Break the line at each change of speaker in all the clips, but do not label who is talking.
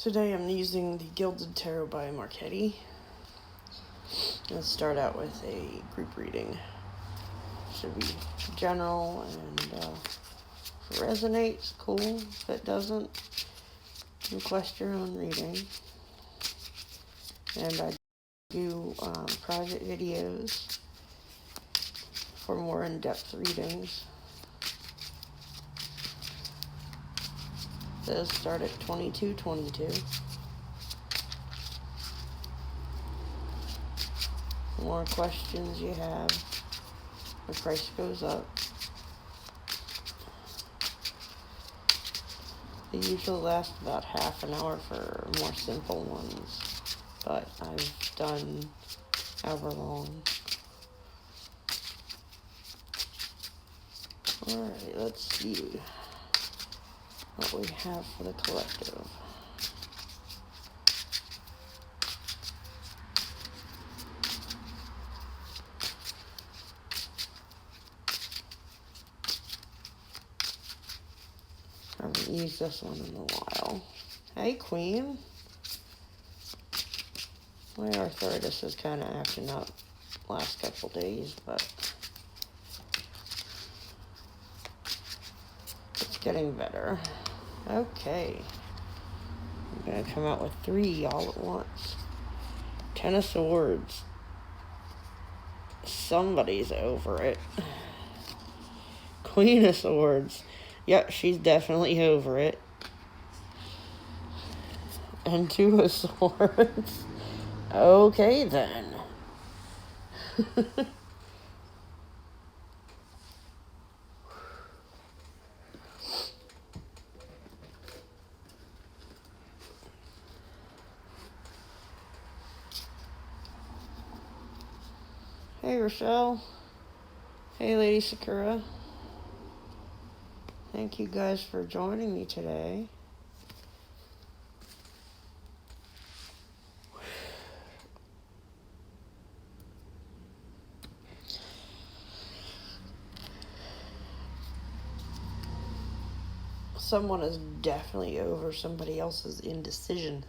Today I'm using the Gilded Tarot by Marchetti. Let's start out with a group reading. Should be general, and if it resonates, cool. If it doesn't, request your own reading. And I do private videos for more in-depth readings. Those start at $22.22. The more questions you have, the price goes up. They usually last about half an hour for more simple ones, but I've done however long. Alright, let's see what we have for the collective. I haven't used this one in a while. Hey, Queen. My arthritis is kind of acting up last couple days, but it's getting better. Okay. I'm going to come out with 3 all at once. 10 of Swords. Somebody's over it. Queen of Swords. Yep, she's definitely over it. And 2 of Swords. Okay, then. Hey, Rochelle. Hey, Lady Sakura. Thank you guys for joining me today. Someone is definitely over somebody else's indecision.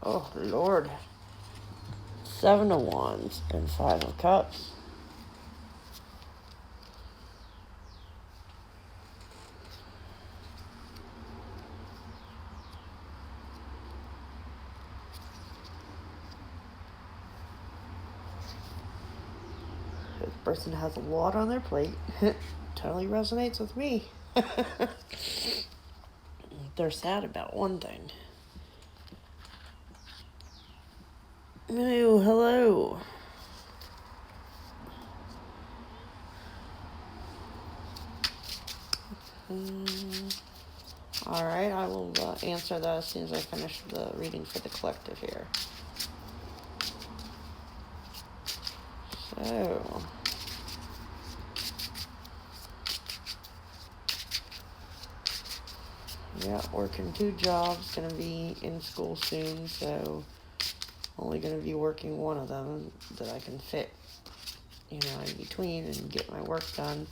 Oh, Lord. 7 of Wands and 5 of Cups. This person has a lot on their plate. Totally resonates with me. They're sad about one thing. Ew, hello. Alright, I will answer that as soon as I finish the reading for the collective here. So, yeah, working 2 jobs, gonna be in school soon, so only gonna be working one of them that I can fit, in between and get my work done.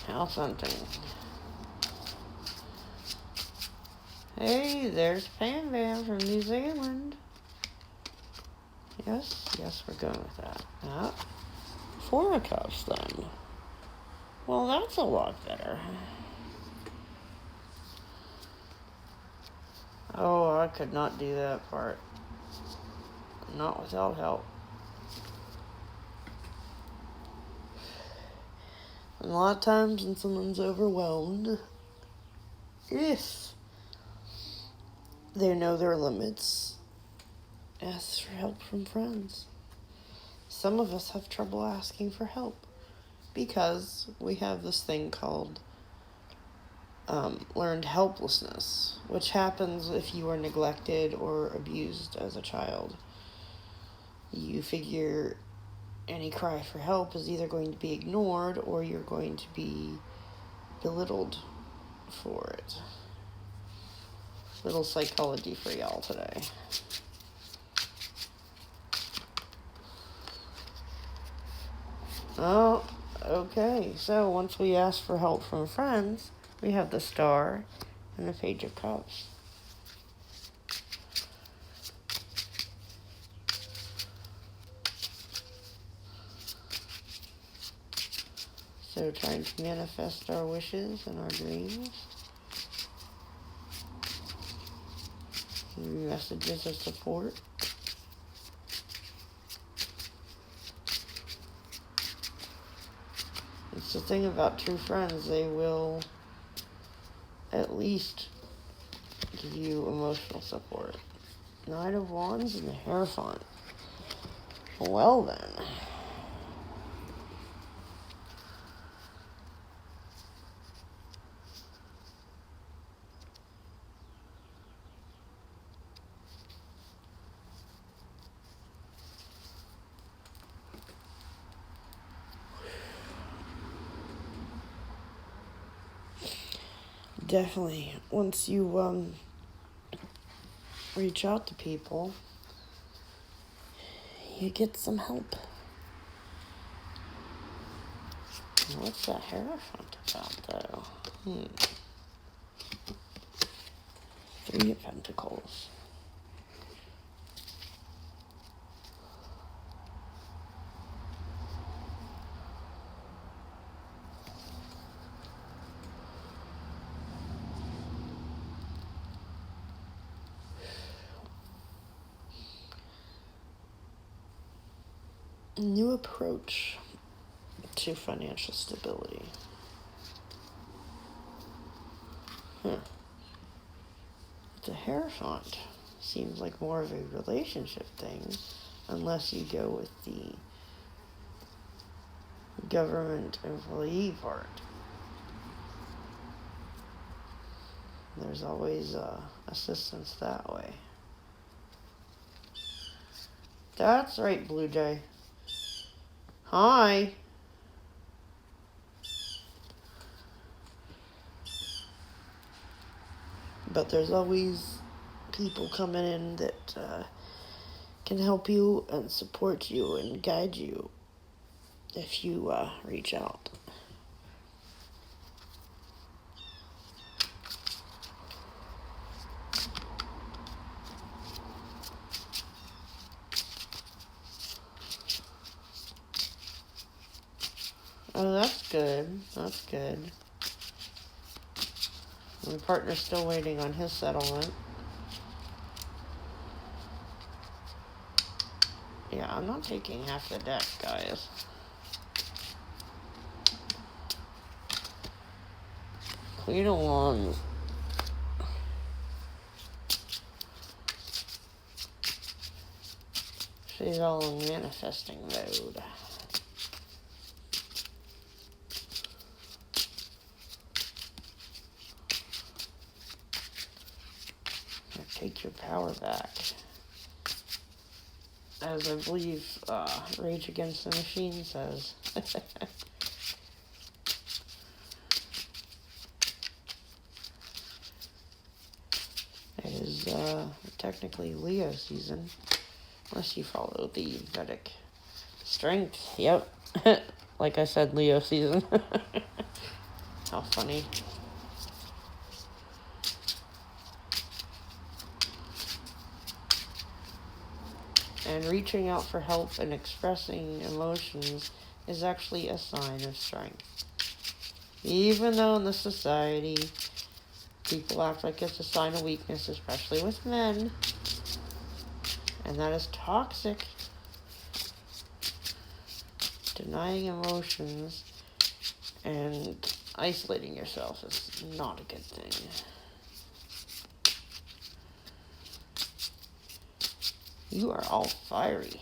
House hunting. Hey, there's Pam Bam from New Zealand. Yes, we're going with that. 4 of Cups then. Well, that's a lot better. Oh, I could not do that part. Not without help. And a lot of times when someone's overwhelmed, if they know their limits, ask for help from friends. Some of us have trouble asking for help because we have this thing called learned helplessness, which happens if you are neglected or abused as a child. You figure any cry for help is either going to be ignored or you're going to be belittled for it. Little psychology for y'all today. Oh, okay. So once we ask for help from friends, we have the Star and the Page of Cups. So trying to manifest our wishes and our dreams. Messages of support. It's the thing about true friends, they will at least give you emotional support. Knight of Wands and the Hierophant. Well then. Definitely, once you reach out to people, you get some help. What's that Hierophant about, though? Three of Pentacles. New approach to financial stability. The Hierophant seems like more of a relationship thing, unless you go with the government employee part. There's always assistance that way. That's right, Blue Jay. Hi. But there's always people coming in that can help you and support you and guide you if you reach out. Oh, that's good. That's good. My partner's still waiting on his settlement. Yeah, I'm not taking half the deck, guys. Queen of Wands. She's all in manifesting mode. Take your power back. As I believe Rage Against the Machine says. It is technically Leo season, unless you follow the Vedic strength. Yep. Like I said, Leo season. How funny. And reaching out for help and expressing emotions is actually a sign of strength. Even though in the society, people act like it's a sign of weakness, especially with men. And that is toxic. Denying emotions and isolating yourself is not a good thing. You are all fiery.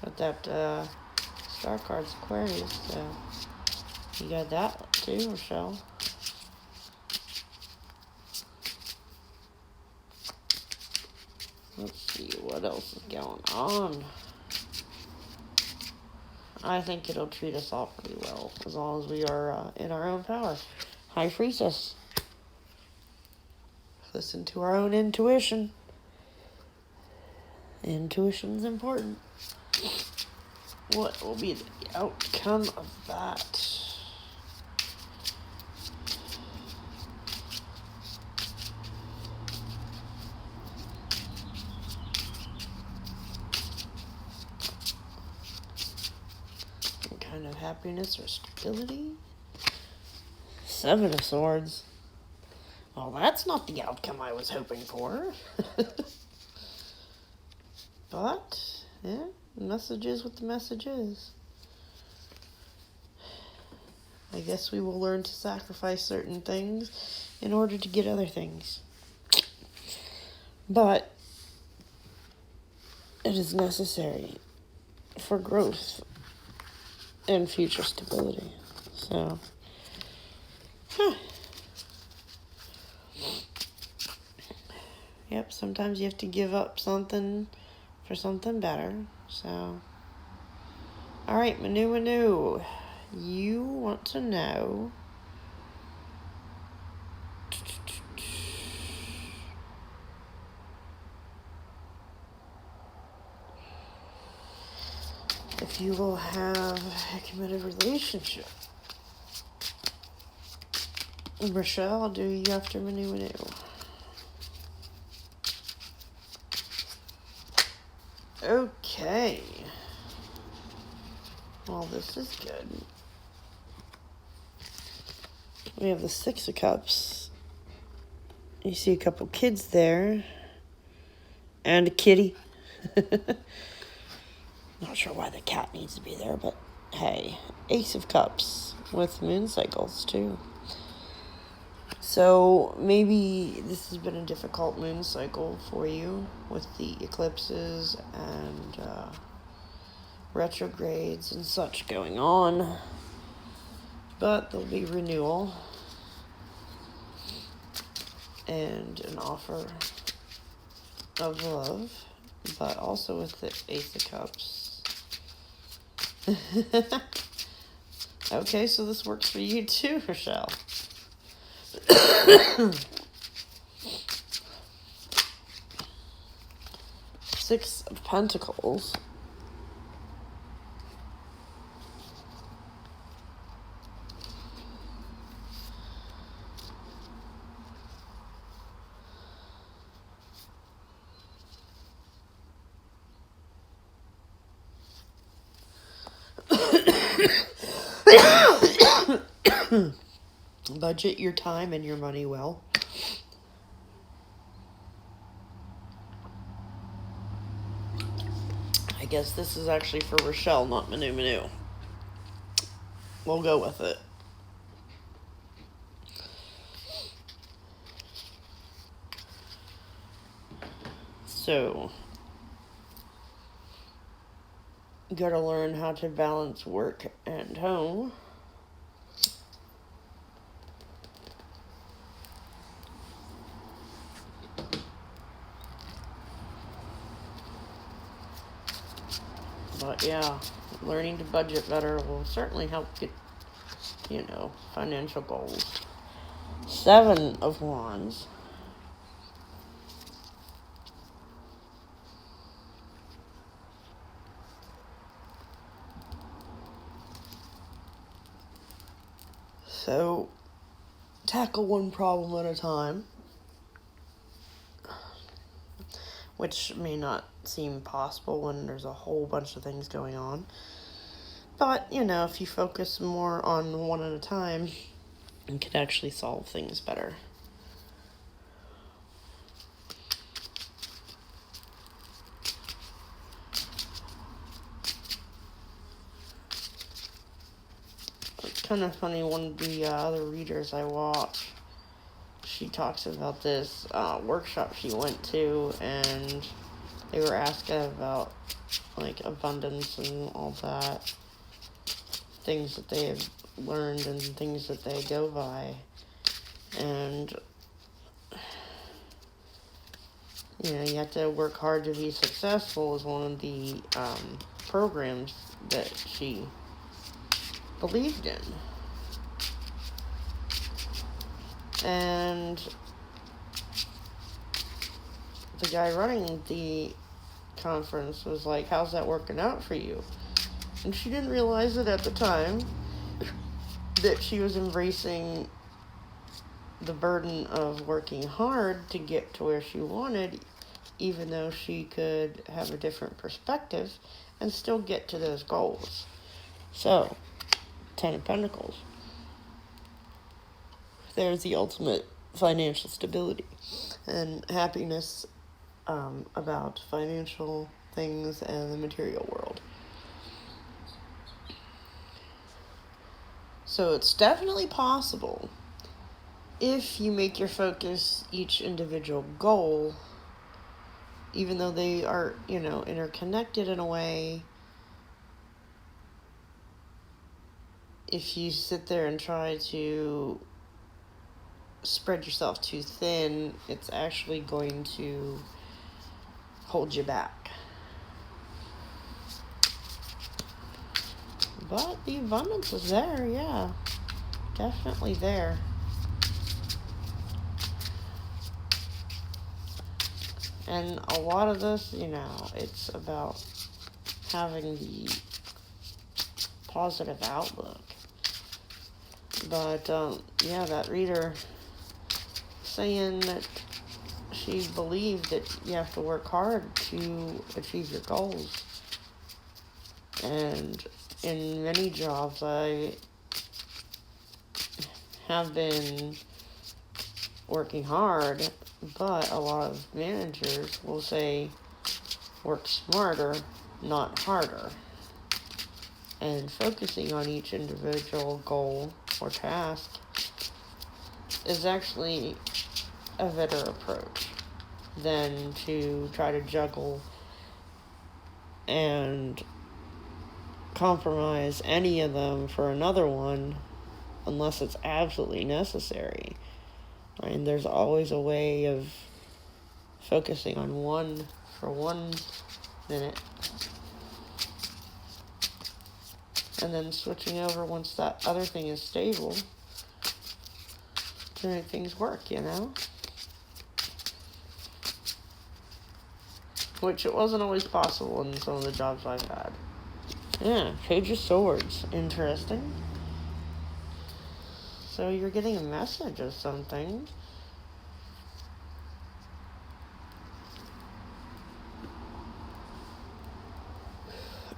But that star card's Aquarius, so you got that too, Rochelle. Let's see what else is going on. I think it'll treat us all pretty well, as long as we are in our own power. High Priestess. Listen to our own intuition. Intuition's important. What will be the outcome of that? Some kind of happiness or stability? Seven of Swords. Well, that's not the outcome I was hoping for. But, yeah, the message is what the message is. I guess we will learn to sacrifice certain things in order to get other things. But it is necessary for growth and future stability. So, Yep, sometimes you have to give up something for something better. So, alright, Manu, you want to know if you will have a committed relationship. Rochelle, I'll do you after Manu. Okay. Well, this is good. We have the Six of Cups. You see a couple kids there. And a kitty. Not sure why the cat needs to be there, but hey. Ace of Cups with moon cycles, too. So, maybe this has been a difficult moon cycle for you with the eclipses and retrogrades and such going on. But there'll be renewal and an offer of love, but also with the Ace of Cups. Okay, so this works for you too, Rochelle. Six of Pentacles. Budget your time and your money well. I guess this is actually for Rochelle, not Manu. We'll go with it. So, you gotta learn how to balance work and home. But yeah, learning to budget better will certainly help get, financial goals. Seven of Wands. So, tackle one problem at a time, which may not seem possible when there's a whole bunch of things going on. But, if you focus more on one at a time, you can actually solve things better. It's kind of funny, one of the other readers I watch, she talks about this workshop she went to, and they were asking about, abundance and all that. Things that they have learned and things that they go by. And, you have to work hard to be successful is one of the programs that she believed in. And the guy running the conference was like, how's that working out for you? And she didn't realize it at the time that she was embracing the burden of working hard to get to where she wanted, even though she could have a different perspective and still get to those goals. So, 10 of Pentacles. There's the ultimate financial stability and happiness about financial things and the material world. So it's definitely possible if you make your focus each individual goal, even though they are, interconnected in a way. If you sit there and try to spread yourself too thin, it's actually going to hold you back. But the abundance is there, yeah. Definitely there. And a lot of this, it's about having the positive outlook. But, that reader saying that she believed that you have to work hard to achieve your goals. And in many jobs, I have been working hard, but a lot of managers will say, work smarter, not harder. And focusing on each individual goal or task is actually a better approach than to try to juggle and compromise any of them for another one unless it's absolutely necessary. I mean, there's always a way of focusing on one for 1 minute and then switching over once that other thing is stable to make things work, Which it wasn't always possible in some of the jobs I've had. Yeah, Page of Swords. Interesting. So you're getting a message of something.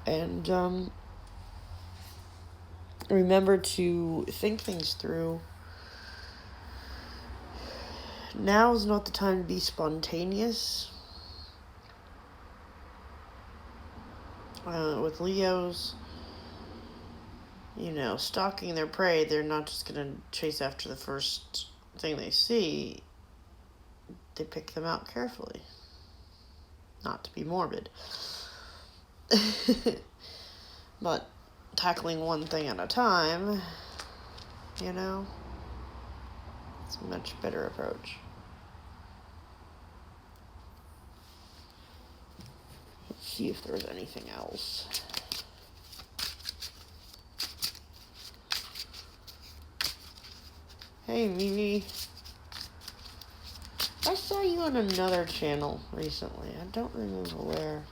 And, remember to think things through. Now is not the time to be spontaneous. With Leos, stalking their prey, they're not just going to chase after the first thing they see. They pick them out carefully. Not to be morbid. But tackling one thing at a time, it's a much better approach. Let's see if there's anything else. Hey, Mimi. I saw you on another channel recently. I don't remember where.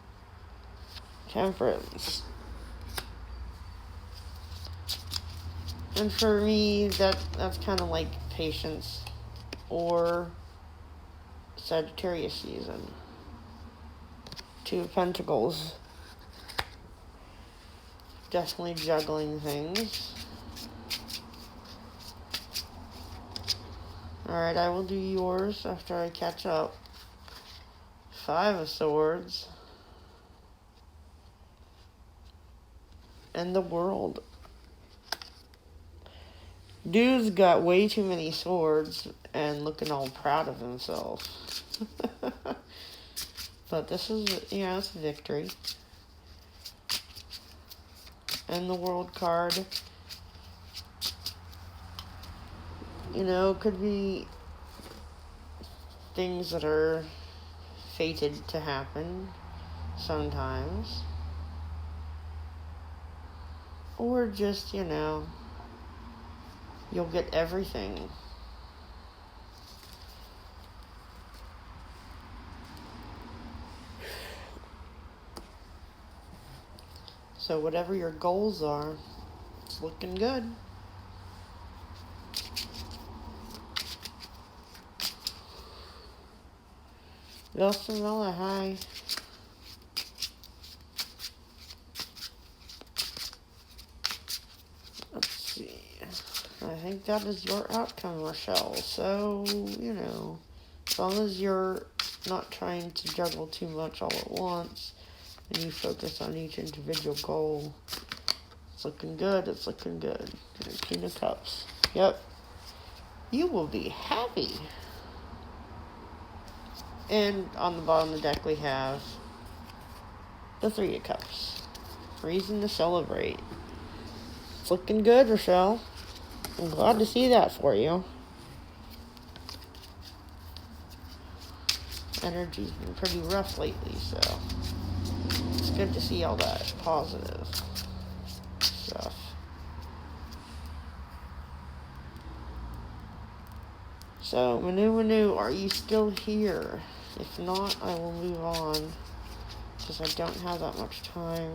Temperance. And for me, that's kind of like Patience or Sagittarius season. 2 of Pentacles. Definitely juggling things. Alright, I will do yours after I catch up. 5 of Swords. And the World. Dude's got way too many swords and looking all proud of himself. But this is, it's a victory. And the World card. Could be things that are fated to happen sometimes. Or just, you'll get everything. So whatever your goals are, it's looking good. Vilsamilla, hi. Let's see. I think that is your outcome, Rochelle. So, as long as you're not trying to juggle too much all at once, and you focus on each individual goal, it's looking good. It's looking good. King of Cups. Yep. You will be happy. And on the bottom of the deck we have the Three of Cups. Reason to celebrate. It's looking good, Rochelle. I'm glad to see that for you. Energy's been pretty rough lately, so it's good to see all that positive stuff. So, Manu, are you still here? If not, I will move on, because I don't have that much time.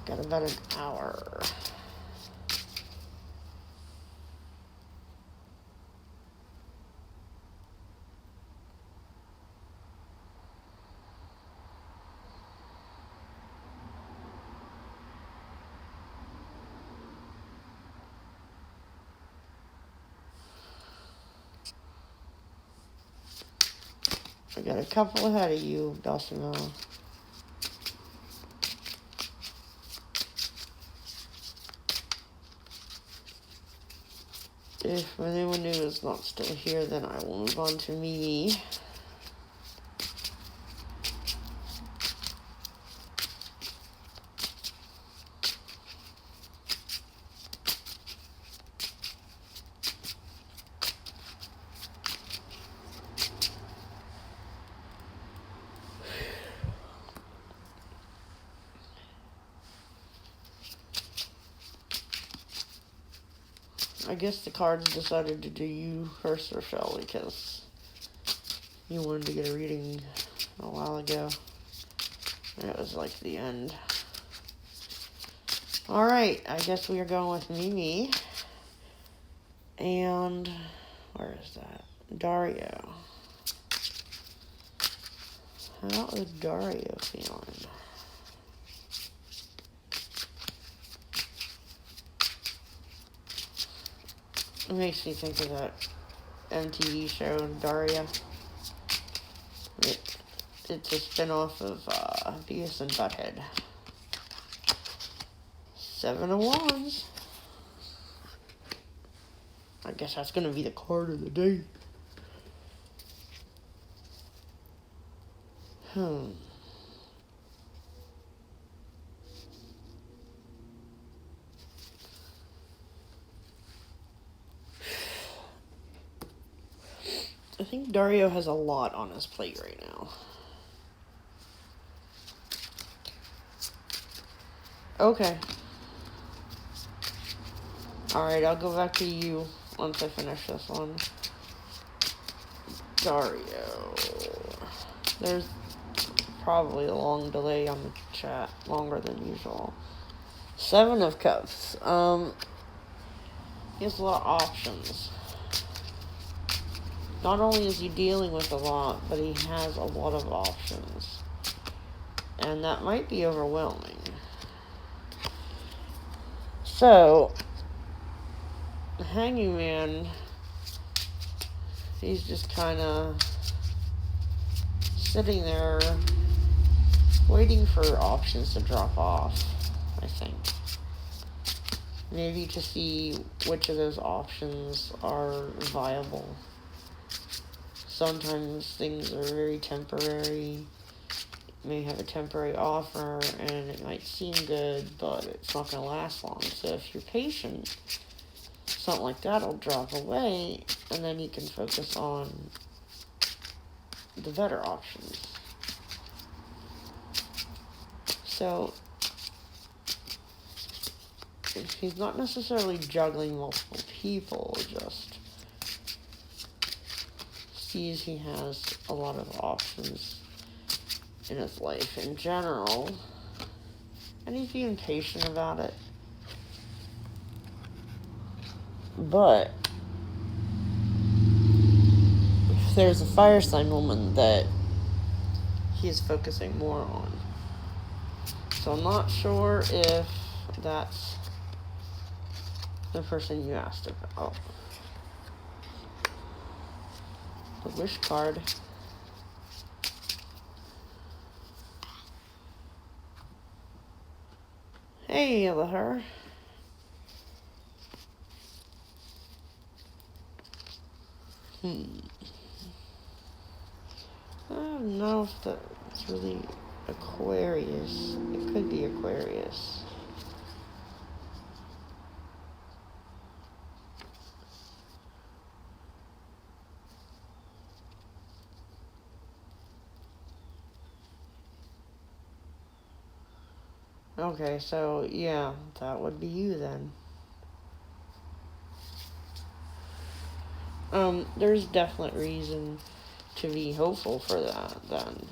Got about an hour. I got a couple ahead of you, Dulcimilla. If Manu is not still here, then I will move on to Mimi. I guess the cards decided to do you first, Rochelle, because you wanted to get a reading a while ago. And it was like the end. Alright, I guess we are going with Mimi. And where is that? Dario. How is Dario feeling? It makes me think of that MTV show, Daria. It's a spin-off of Beavis and Butthead. 7 of Wands. I guess that's going to be the card of the day. I think Dario has a lot on his plate right now. Okay. Alright, I'll go back to you once I finish this one. Dario. There's probably a long delay on the chat, longer than usual. 7 of Cups. He has a lot of options. Not only is he dealing with a lot, but he has a lot of options. And that might be overwhelming. So, the Hanging Man, he's just kind of sitting there waiting for options to drop off, I think. Maybe to see which of those options are viable. Sometimes things are very temporary. You may have a temporary offer and it might seem good, but it's not going to last long. So if you're patient, something like that will drop away, and then you can focus on the better options. So he's not necessarily juggling multiple people, just sees he has a lot of options in his life in general, and he's being patient about it. But there's a fire sign woman that he's focusing more on. So I'm not sure if that's the person you asked about. The wish card. Hey, her. I don't know if that's really Aquarius. It could be Aquarius. Okay, so yeah, that would be you then. There's definite reason to be hopeful for that then.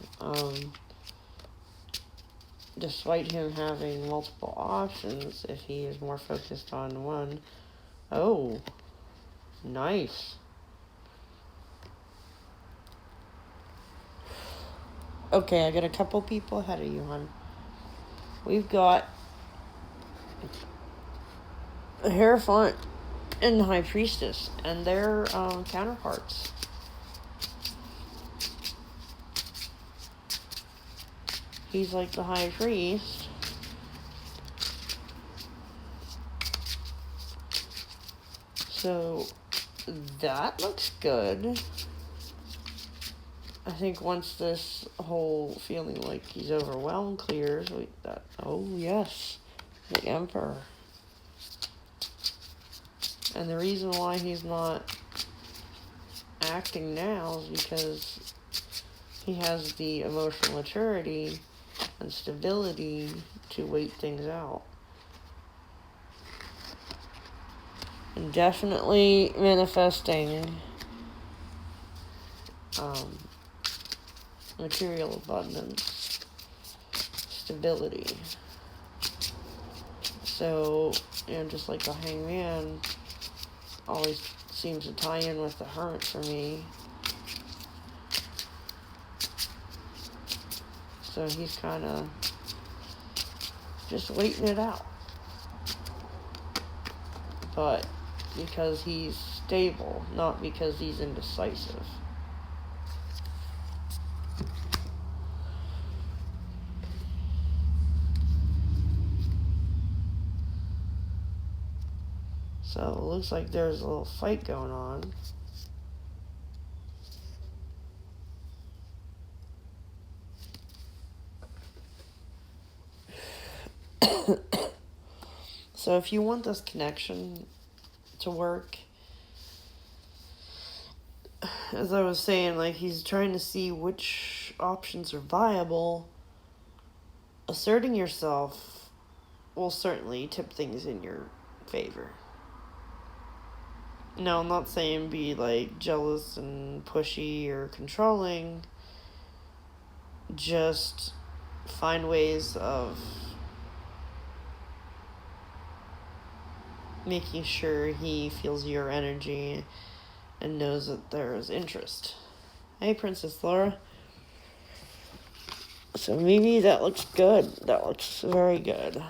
Despite him having multiple options, if he is more focused on one. Oh, nice. Okay, I got a couple people ahead of you, hon. We've got the Hierophant and the High Priestess, and their counterparts. He's like the High Priest. So, that looks good. I think once this whole feeling like he's overwhelmed clears, oh yes, the Emperor. And the reason why he's not acting now is because he has the emotional maturity and stability to wait things out. And definitely manifesting material abundance, stability. So, just like the Hangman always seems to tie in with the Hermit for me. So he's kind of just waiting it out. But because he's stable, not because he's indecisive. So it looks like there's a little fight going on. So if you want this connection to work, as I was saying, like he's trying to see which options are viable. Asserting yourself will certainly tip things in your favor. Now, I'm not saying be like jealous and pushy or controlling. Just find ways of making sure he feels your energy and knows that there is interest. Hey, Princess Laura. So maybe that looks good. That looks very good.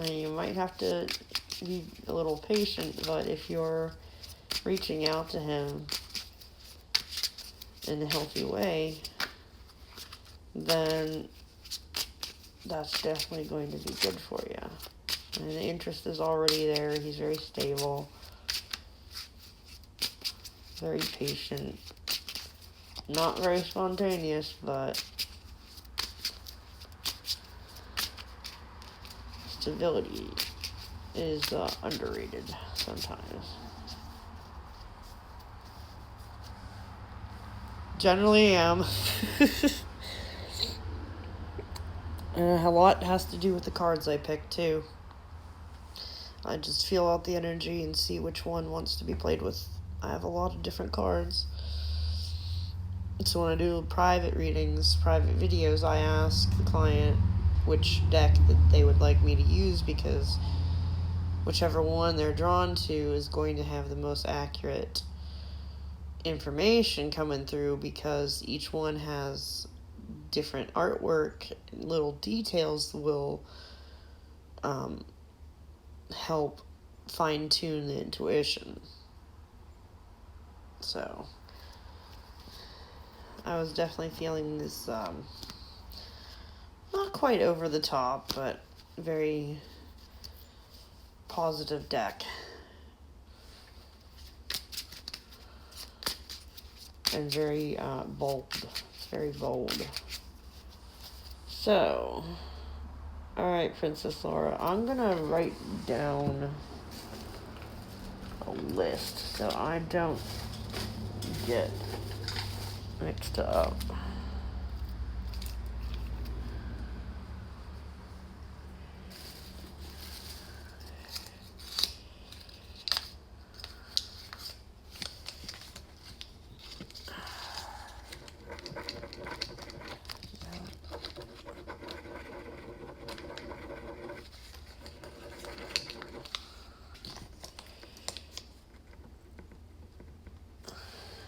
You might have to be a little patient, but if you're reaching out to him in a healthy way, then that's definitely going to be good for you. And the interest is already there. He's very stable, very patient, not very spontaneous, but stability is underrated sometimes. Generally am. And a lot has to do with the cards I pick, too. I just feel out the energy and see which one wants to be played with. I have a lot of different cards. So when I do private readings, private videos, I ask the client which deck that they would like me to use, because whichever one they're drawn to is going to have the most accurate information coming through, because each one has different artwork, little details will help fine-tune the intuition. So I was definitely feeling this not quite over the top, but very positive deck. And very bold. It's very bold. So, alright, Princess Laura, I'm gonna write down a list so I don't get mixed up.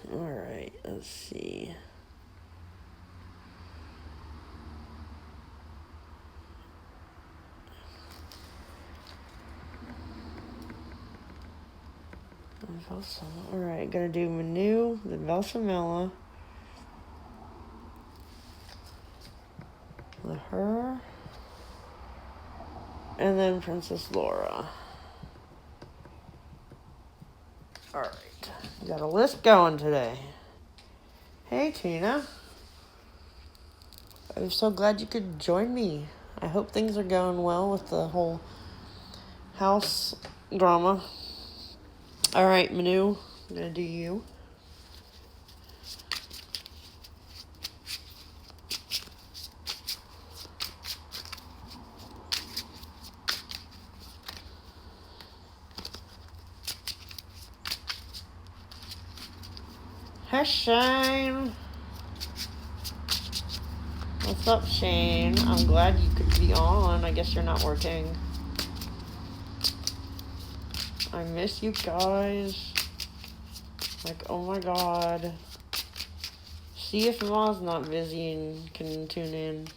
Alright, let's see. Alright, gonna do Manu, the Velsamilla, the Her, and then Princess Laura. Alright, got a list going today. Hey Tina, I'm so glad you could join me. I hope things are going well with the whole house drama. Alright, Manu, I'm gonna do you. Hey Shane. What's up, Shane? I'm glad you could be on. I guess you're not working. I miss you guys. Like, oh my god. See if Ma's not busy and can tune in.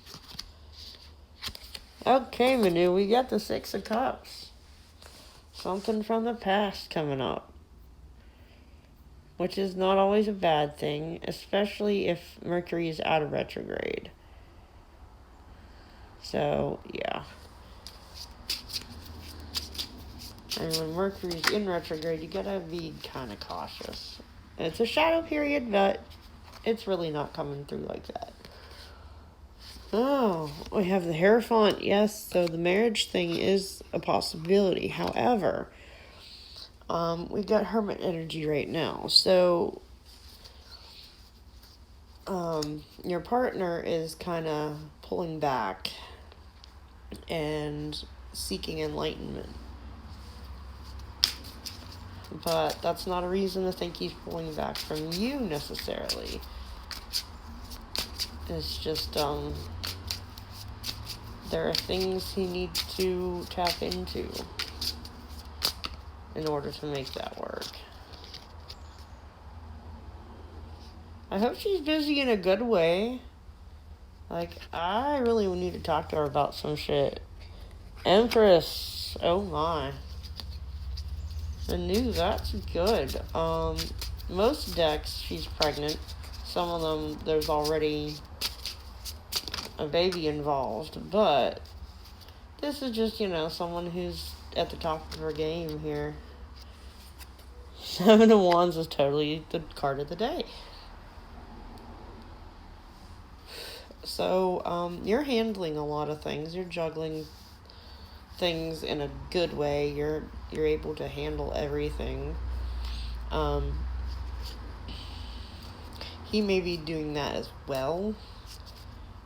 Okay, Manu, we got the Six of Cups. Something from the past coming up. Which is not always a bad thing, especially if Mercury is out of retrograde. So, yeah. And when Mercury's in retrograde, you gotta be kind of cautious. And it's a shadow period, but it's really not coming through like that. Oh, we have the Hierophant. Yes, so the marriage thing is a possibility. However, we've got Hermit energy right now. So, your partner is kind of pulling back and seeking enlightenment. But that's not a reason to think he's pulling back from you necessarily. It's just, there are things he needs to tap into in order to make that work. I hope she's busy in a good way. Like, I really need to talk to her about some shit. Empress. Oh my. The news, that's good. Most decks, she's pregnant. Some of them, there's already a baby involved. But this is just, someone who's at the top of her game here. Seven of Wands is totally the card of the day. So, you're handling a lot of things. You're juggling things in a good way. You're able to handle everything. He may be doing that as well.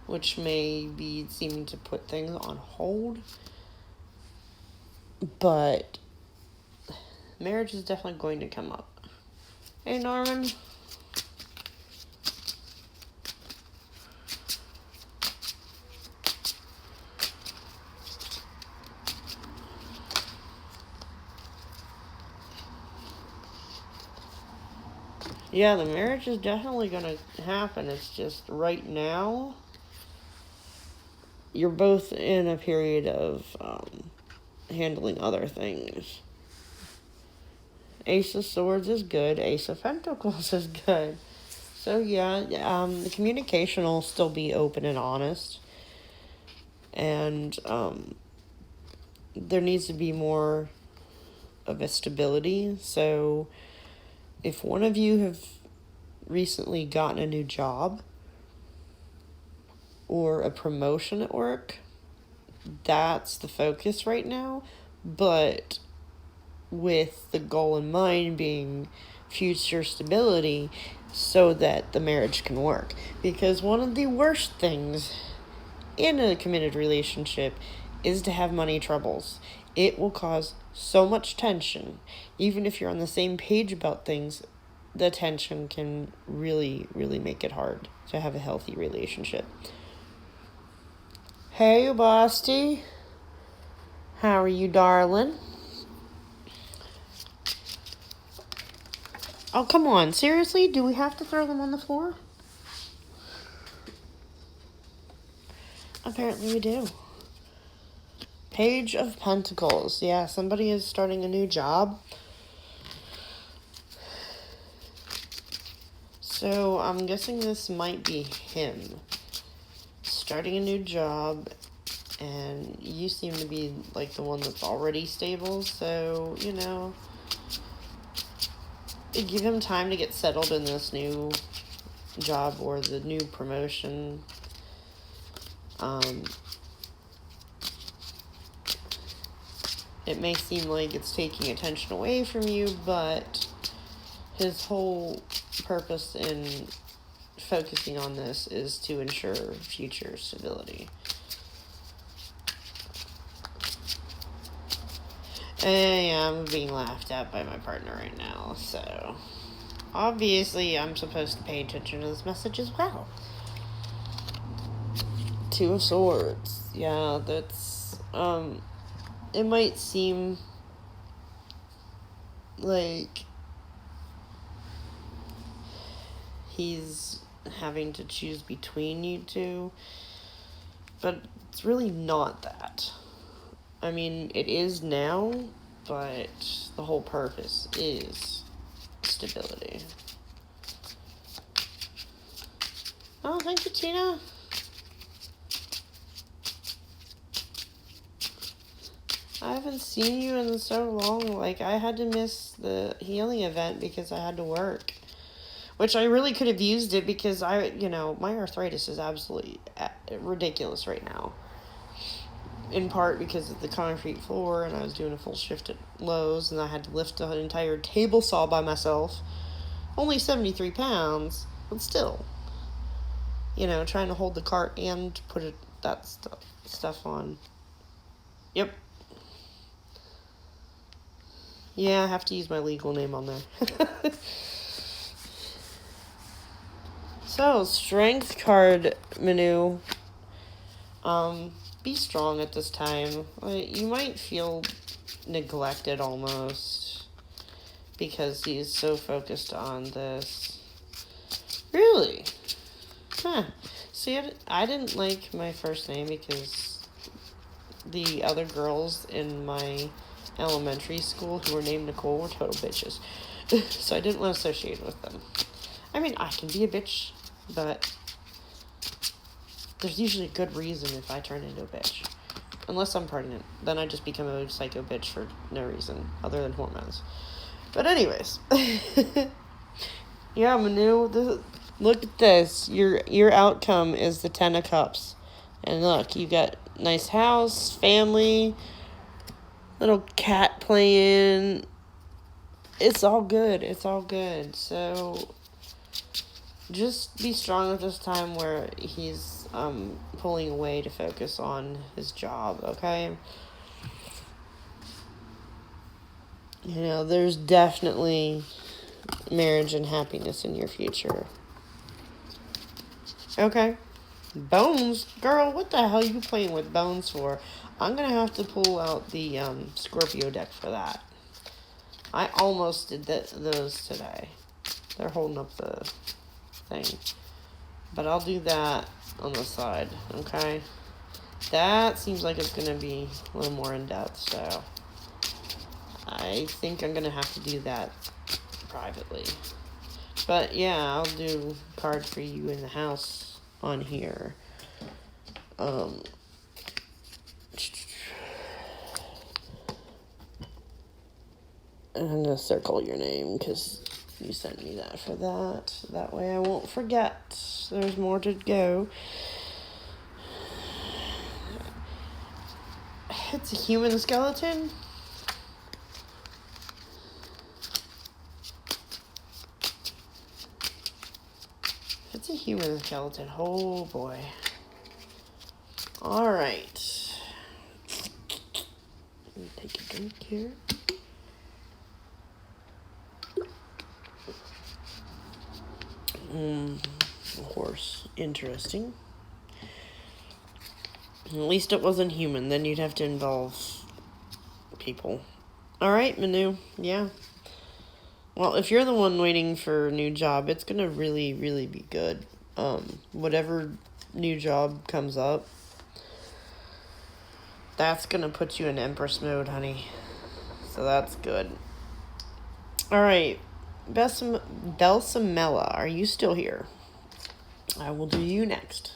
which may be seeming to put things on hold. But marriage is definitely going to come up. Hey, Norman. Yeah, the marriage is definitely going to happen. It's just right now, you're both in a period of handling other things. Ace of Swords is good. Ace of Pentacles is good. So yeah, the communication will still be open and honest. And there needs to be more of a stability. So if one of you have recently gotten a new job or a promotion at work, that's the focus right now. But with the goal in mind being future stability so that the marriage can work. Because one of the worst things in a committed relationship is to have money troubles. It will cause so much tension. Even if you're on the same page about things, the tension can really, really make it hard to have a healthy relationship. Hey, Basti. How are you, darling? Oh, come on. Seriously? Do we have to throw them on the floor? Apparently we do. Page of Pentacles. Yeah, somebody is starting a new job. So I'm guessing this might be him. Starting a new job. And you seem to be like the one that's already stable. So, you know, give him time to get settled in this new job or the new promotion. It may seem like it's taking attention away from you, but his whole purpose in focusing on this is to ensure future stability. And yeah, I'm being laughed at by my partner right now, so obviously I'm supposed to pay attention to this message as well. Two of Swords. Yeah, that's, it might seem like he's having to choose between you two, but it's really not that. I mean, it is now, but the whole purpose is stability. Oh, thank you, Tina. I haven't seen you in so long. Like, I had to miss the healing event because I had to work. Which I really could have used it because my arthritis is absolutely ridiculous right now. In part because of the concrete floor, and I was doing a full shift at Lowe's, and I had to lift an entire table saw by myself. Only 73 pounds, but still. Trying to hold the cart and put that stuff on. Yep. Yeah, I have to use my legal name on there. So, strength card, Manu. Be strong at this time. You might feel neglected almost because he's so focused on this. Really? Huh. See, I didn't like my first name because the other girls in my elementary school who were named Nicole were total bitches. So I didn't want to associate with them. I mean, I can be a bitch, but there's usually a good reason if I turn into a bitch. Unless I'm pregnant. Then I just become a psycho bitch for no reason other than hormones. But anyways. Yeah, Manu, look at this. Your outcome is the 10 of Cups. And look, you got nice house, family, little cat playing. It's all good. It's all good. So just be strong at this time where he's pulling away to focus on his job, okay? You know, there's definitely marriage and happiness in your future. Okay. Bones? Girl, what the hell are you playing with bones for? I'm going to have to pull out the Scorpio deck for that. I almost did those today. They're holding up the thing. But I'll do that on the side, okay? That seems like it's going to be a little more in-depth, so I think I'm going to have to do that privately. But yeah, I'll do a card for you in the house on here. I'm going to circle your name because you sent me that for that. That way I won't forget. There's more to go. It's a human skeleton. It's a human skeleton. Oh boy. Alright. Let me take a drink here. A horse. Interesting. At least it wasn't human. Then you'd have to involve people. Alright, Manu. Yeah. Well, if you're the one waiting for a new job, it's gonna really, really be good. Whatever new job comes up, that's gonna put you in Empress mode, honey. So that's good. Alright. Belsamella, are you still here? I will do you next.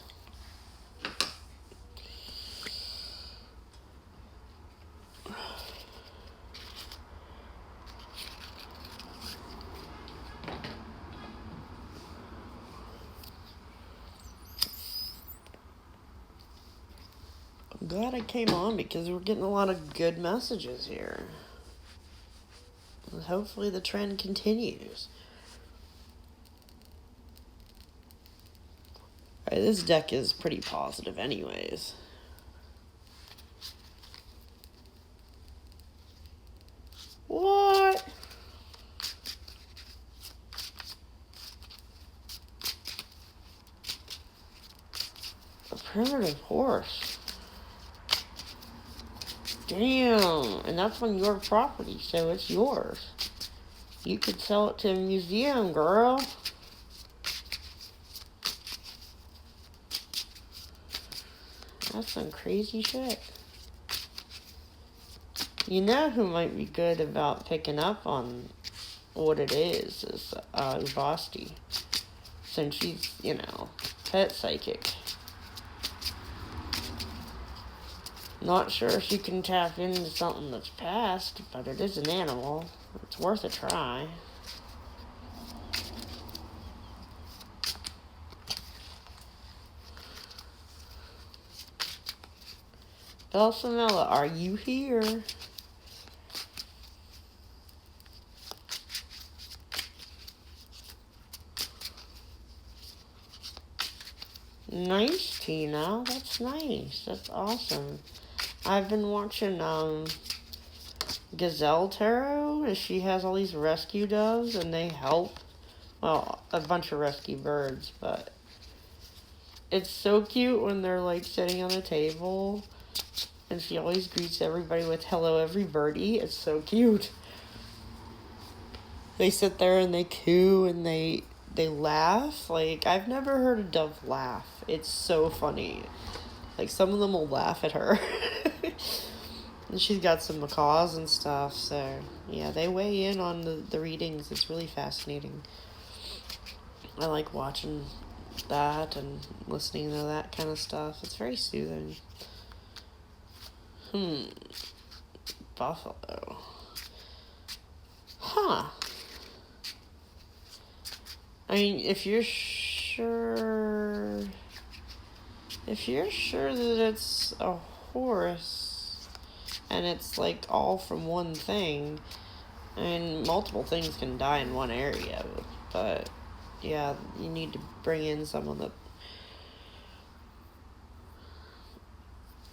I'm glad I came on because we're getting a lot of good messages here. And hopefully the trend continues. Alright, this deck is pretty positive anyways. What? A primitive horse. Damn, and that's on your property, so it's yours. You could sell it to a museum, girl. That's some crazy shit. You know who might be good about picking up on what it is Vasti. Since she's, you know, pet psychic. Not sure if you can tap into something that's past, but it is an animal. It's worth a try. Belsamella, are you here? Nice, Tina. That's nice. That's awesome. I've been watching Gilded Tarot, and she has all these rescue doves, and they help. Well, a bunch of rescue birds, but it's so cute when they're like sitting on the table, and she always greets everybody with "Hello, every birdie." It's so cute. They sit there and they coo and they laugh. Like, I've never heard a dove laugh. It's so funny. Like, some of them will laugh at her. And she's got some macaws and stuff, so yeah, they weigh in on the readings. It's really fascinating. I like watching that and listening to that kind of stuff. It's very soothing. Buffalo. Huh. I mean, if you're sure that it's a horse and it's like all from one thing, I mean, multiple things can die in one area, but, But yeah, you need to bring in someone that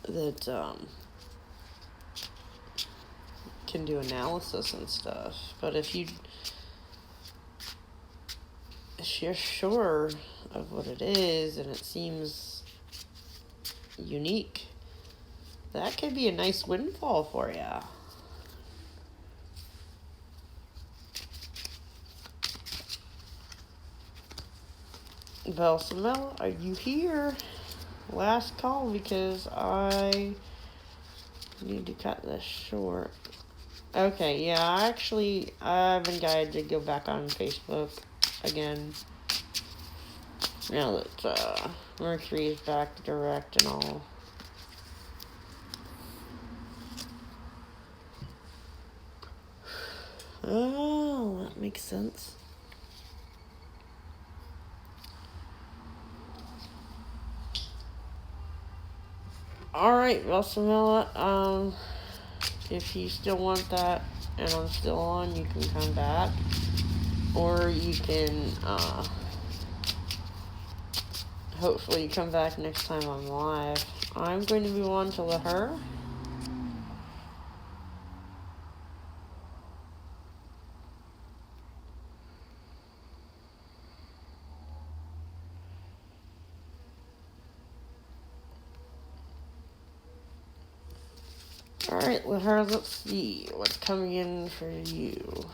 that can do analysis and stuff. But if you're sure of what it is and it seems unique, that could be a nice windfall for you. Belsamel, are you here? Last call, because I need to cut this short. Okay, yeah, I've been guided to go back on Facebook again. Now that Mercury is back direct and all. Oh, that makes sense. Alright, Velsamilla, if you still want that and I'm still on, you can come back. Or you can, hopefully come back next time I'm live. I'm going to move on to her. Alright, Lahar, let's see what's coming in for you.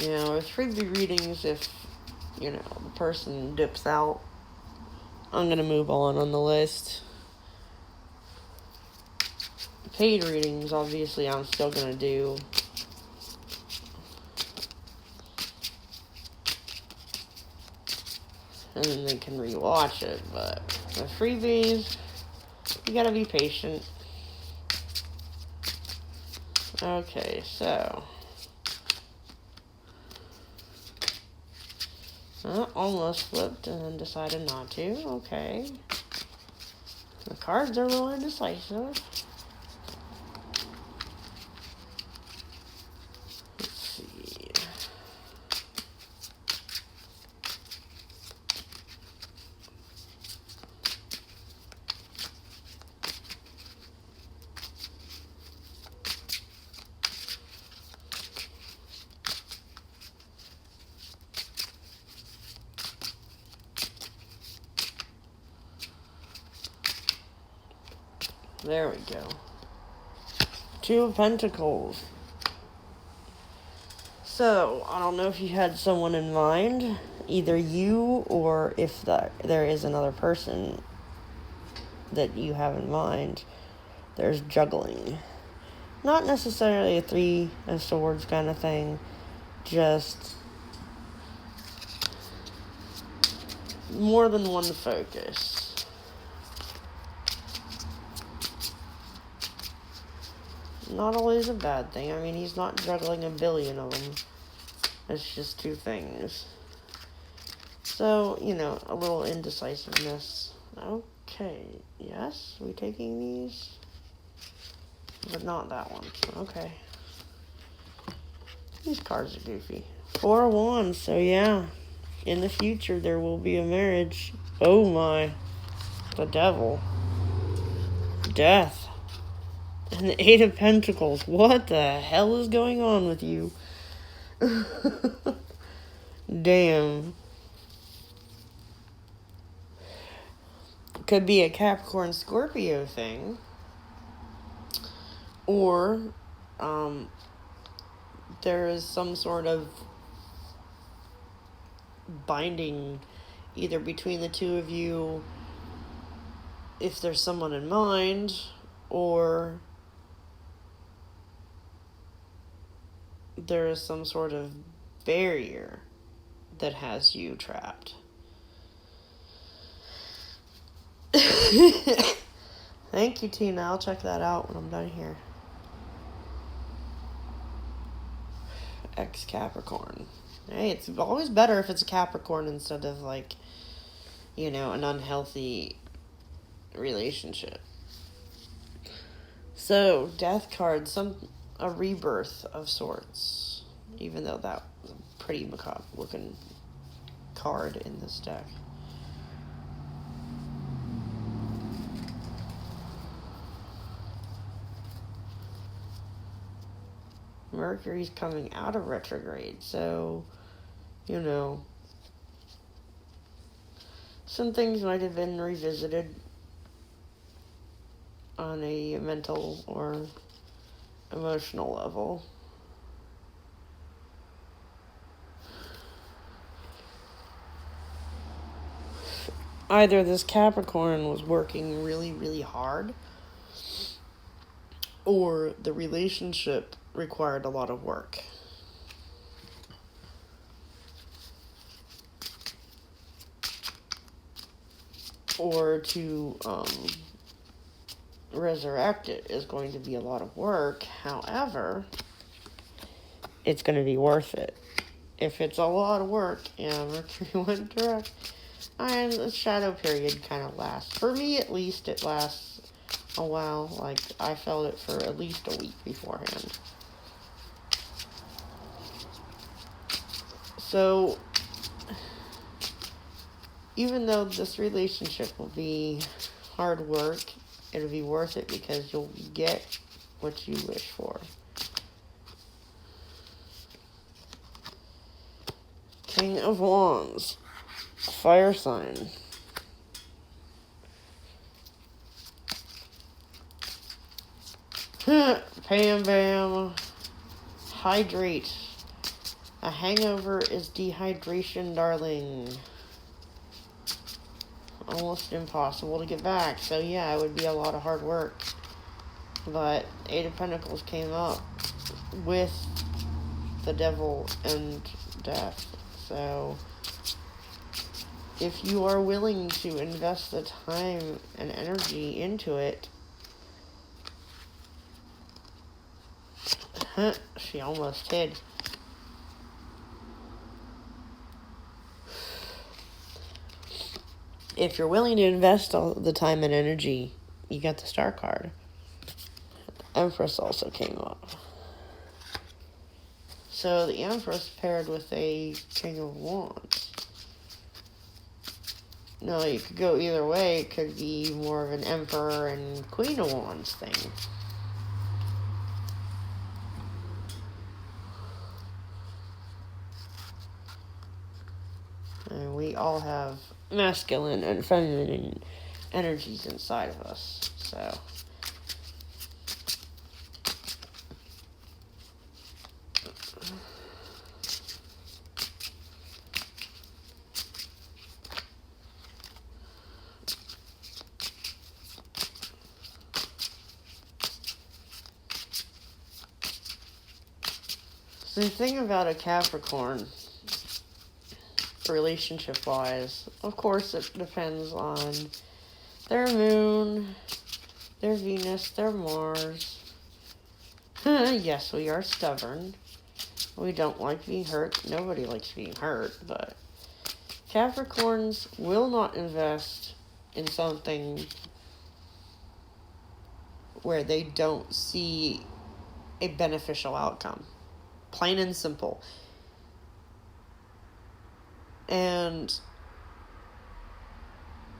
You know, with freebie readings, if, you know, the person dips out, I'm going to move on the list. Paid readings, obviously, I'm still going to do. And then they can rewatch it, but the freebies, you gotta be patient. Okay, so. Almost flipped and then decided not to. Okay. The cards are really decisive. Let's see. There we go. Two of Pentacles. So, I don't know if you had someone in mind, either you or if there is another person that you have in mind. There's juggling. Not necessarily a Three of Swords kind of thing, just more than one focus. Not always a bad thing. I mean, he's not juggling a billion of them. It's just two things. So, you know, a little indecisiveness. Okay, yes, we taking these? But not that one. Okay. These cards are goofy. 4 of Wands, so yeah. In the future, there will be a marriage. Oh my. The Devil. Death. And the 8 of Pentacles. What the hell is going on with you? Damn. Could be a Capricorn Scorpio thing. Or, there is some sort of binding either between the two of you, if there's someone in mind, or there is some sort of barrier that has you trapped. Thank you, Tina. I'll check that out when I'm done here. Ex-Capricorn. Hey, it's always better if it's a Capricorn instead of, like, you know, an unhealthy relationship. So, Death card, a rebirth of sorts. Even though that was a pretty macabre looking card in this deck. Mercury's coming out of retrograde, so, you know, some things might have been revisited on a mental or emotional level. Either this Capricorn was working really, really hard, or the relationship required a lot of work. Or to resurrect it is going to be a lot of work. However, it's going to be worth it. If it's a lot of work and Mercury went direct, and the shadow period kind of lasts. For me, at least, it lasts a while. Like, I felt it for at least a week beforehand. So, even though this relationship will be hard work, it'll be worth it because you'll get what you wish for. King of Wands. Fire sign. Bam bam. Hydrate. A hangover is dehydration, darling. Almost impossible to get back. So yeah, it would be a lot of hard work. But Eight of Pentacles came up with the Devil and Death. So if you are willing to invest the time and energy into it, she almost hid. If you're willing to invest all the time and energy, you got the Star card. Empress also came up. So the Empress paired with a King of Wands. No, you could go either way. It could be more of an Emperor and Queen of Wands thing. And we all have masculine and feminine energies inside of us. So the thing about a Capricorn, relationship-wise, of course it depends on their moon, their Venus, their Mars. Yes, we are stubborn. We don't like being hurt. Nobody likes being hurt, but Capricorns will not invest in something where they don't see a beneficial outcome. Plain and simple. And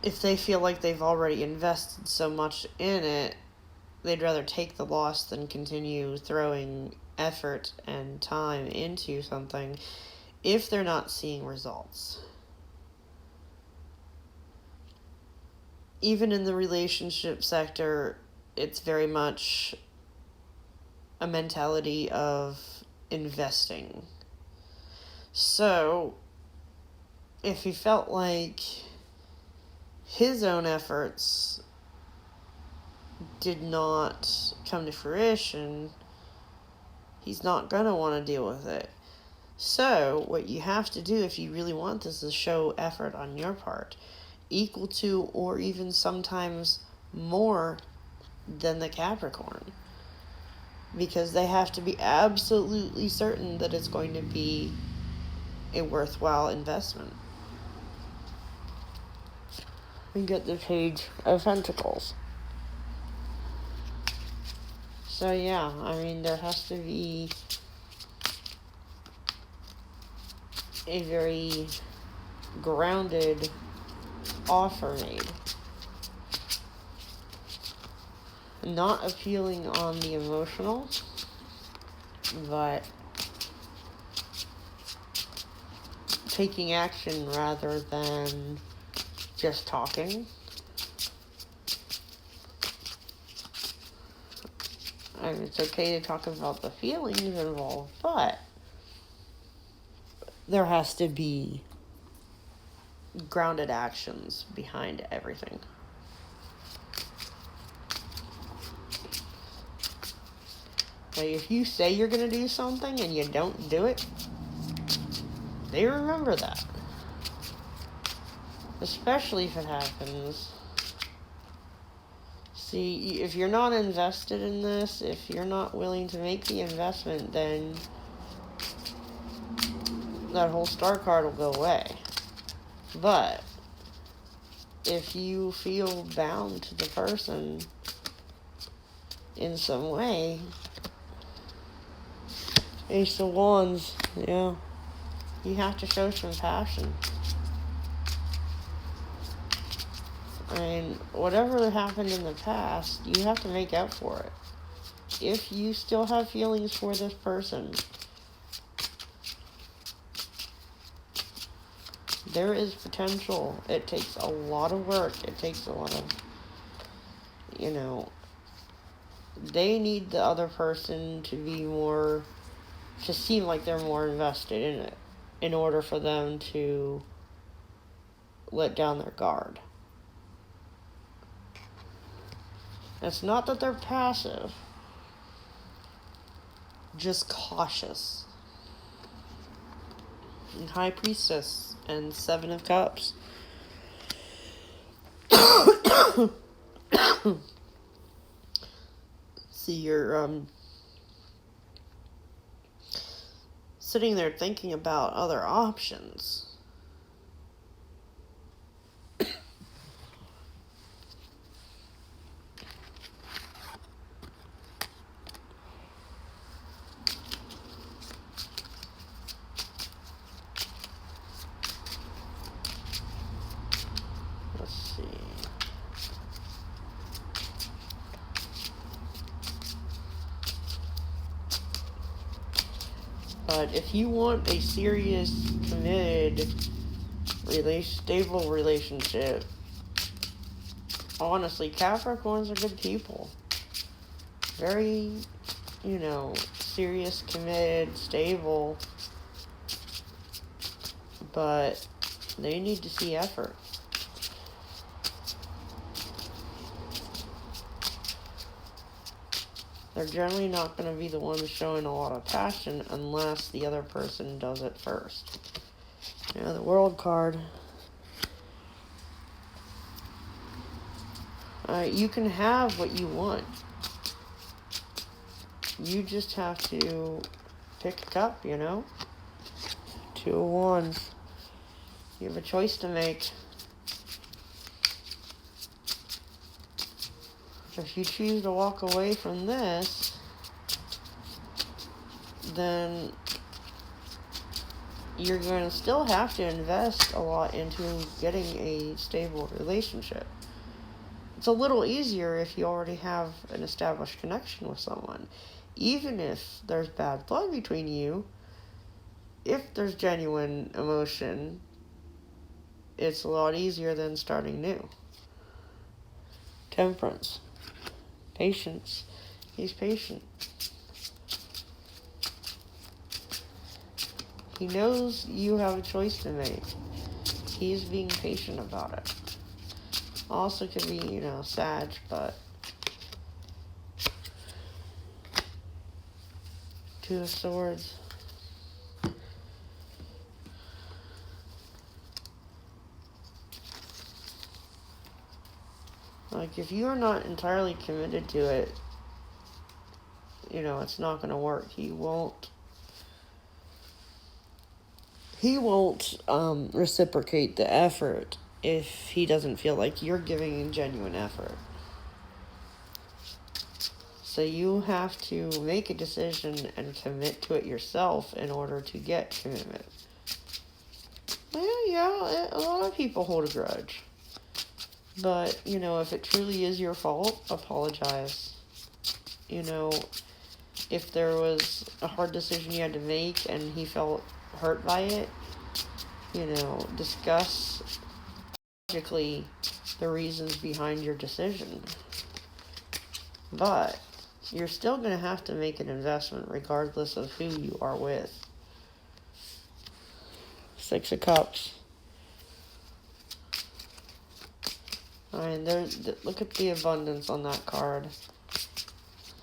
if they feel like they've already invested so much in it, they'd rather take the loss than continue throwing effort and time into something if they're not seeing results. Even in the relationship sector, it's very much a mentality of investing. So, if he felt like his own efforts did not come to fruition, he's not going to want to deal with it. So, what you have to do if you really want this is show effort on your part, equal to or even sometimes more than the Capricorn. Because they have to be absolutely certain that it's going to be a worthwhile investment. We get the Page of Pentacles. So yeah, I mean, there has to be a very grounded offer made. Not appealing on the emotional, but taking action rather than just talking. I mean, it's okay to talk about the feelings involved, but there has to be grounded actions behind everything. Like, if you say you're going to do something and you don't do it, they remember that. Especially if it happens. See, if you're not invested in this, if you're not willing to make the investment, then that whole star card will go away. But if you feel bound to the person in some way, Ace of Wands, yeah, you have to show some passion. I mean, whatever happened in the past, you have to make up for it. If you still have feelings for this person, there is potential. It takes a lot of work. It takes a lot of, they need the other person to seem like they're more invested in it in order for them to let down their guard. It's not that they're passive, just cautious. And High Priestess and Seven of Cups. See, you're sitting there thinking about other options. Let's see. But if you want a serious, committed, stable relationship, honestly, Capricorns are good people. Very, serious, committed, stable. But they need to see effort. They're generally not going to be the ones showing a lot of passion unless the other person does it first. The World card. You can have what you want. You just have to pick a cup, Two of Wands. You have a choice to make. If you choose to walk away from this, then you're going to still have to invest a lot into getting a stable relationship. It's a little easier if you already have an established connection with someone. Even if there's bad blood between you, if there's genuine emotion, it's a lot easier than starting new. Temperance. Patience. He's patient. He knows you have a choice to make. He's being patient about it. Also could be, Sag, but Two of Swords. Like, if you are not entirely committed to it, it's not going to work. He won't reciprocate the effort if he doesn't feel like you're giving genuine effort. So you have to make a decision and commit to it yourself in order to get commitment. yeah, a lot of people hold a grudge. But, you know, if it truly is your fault, apologize. You know, if there was a hard decision you had to make and he felt hurt by it, you know, discuss logically the reasons behind your decision. But you're still going to have to make an investment regardless of who you are with. Six of Cups. I mean, look at the abundance on that card.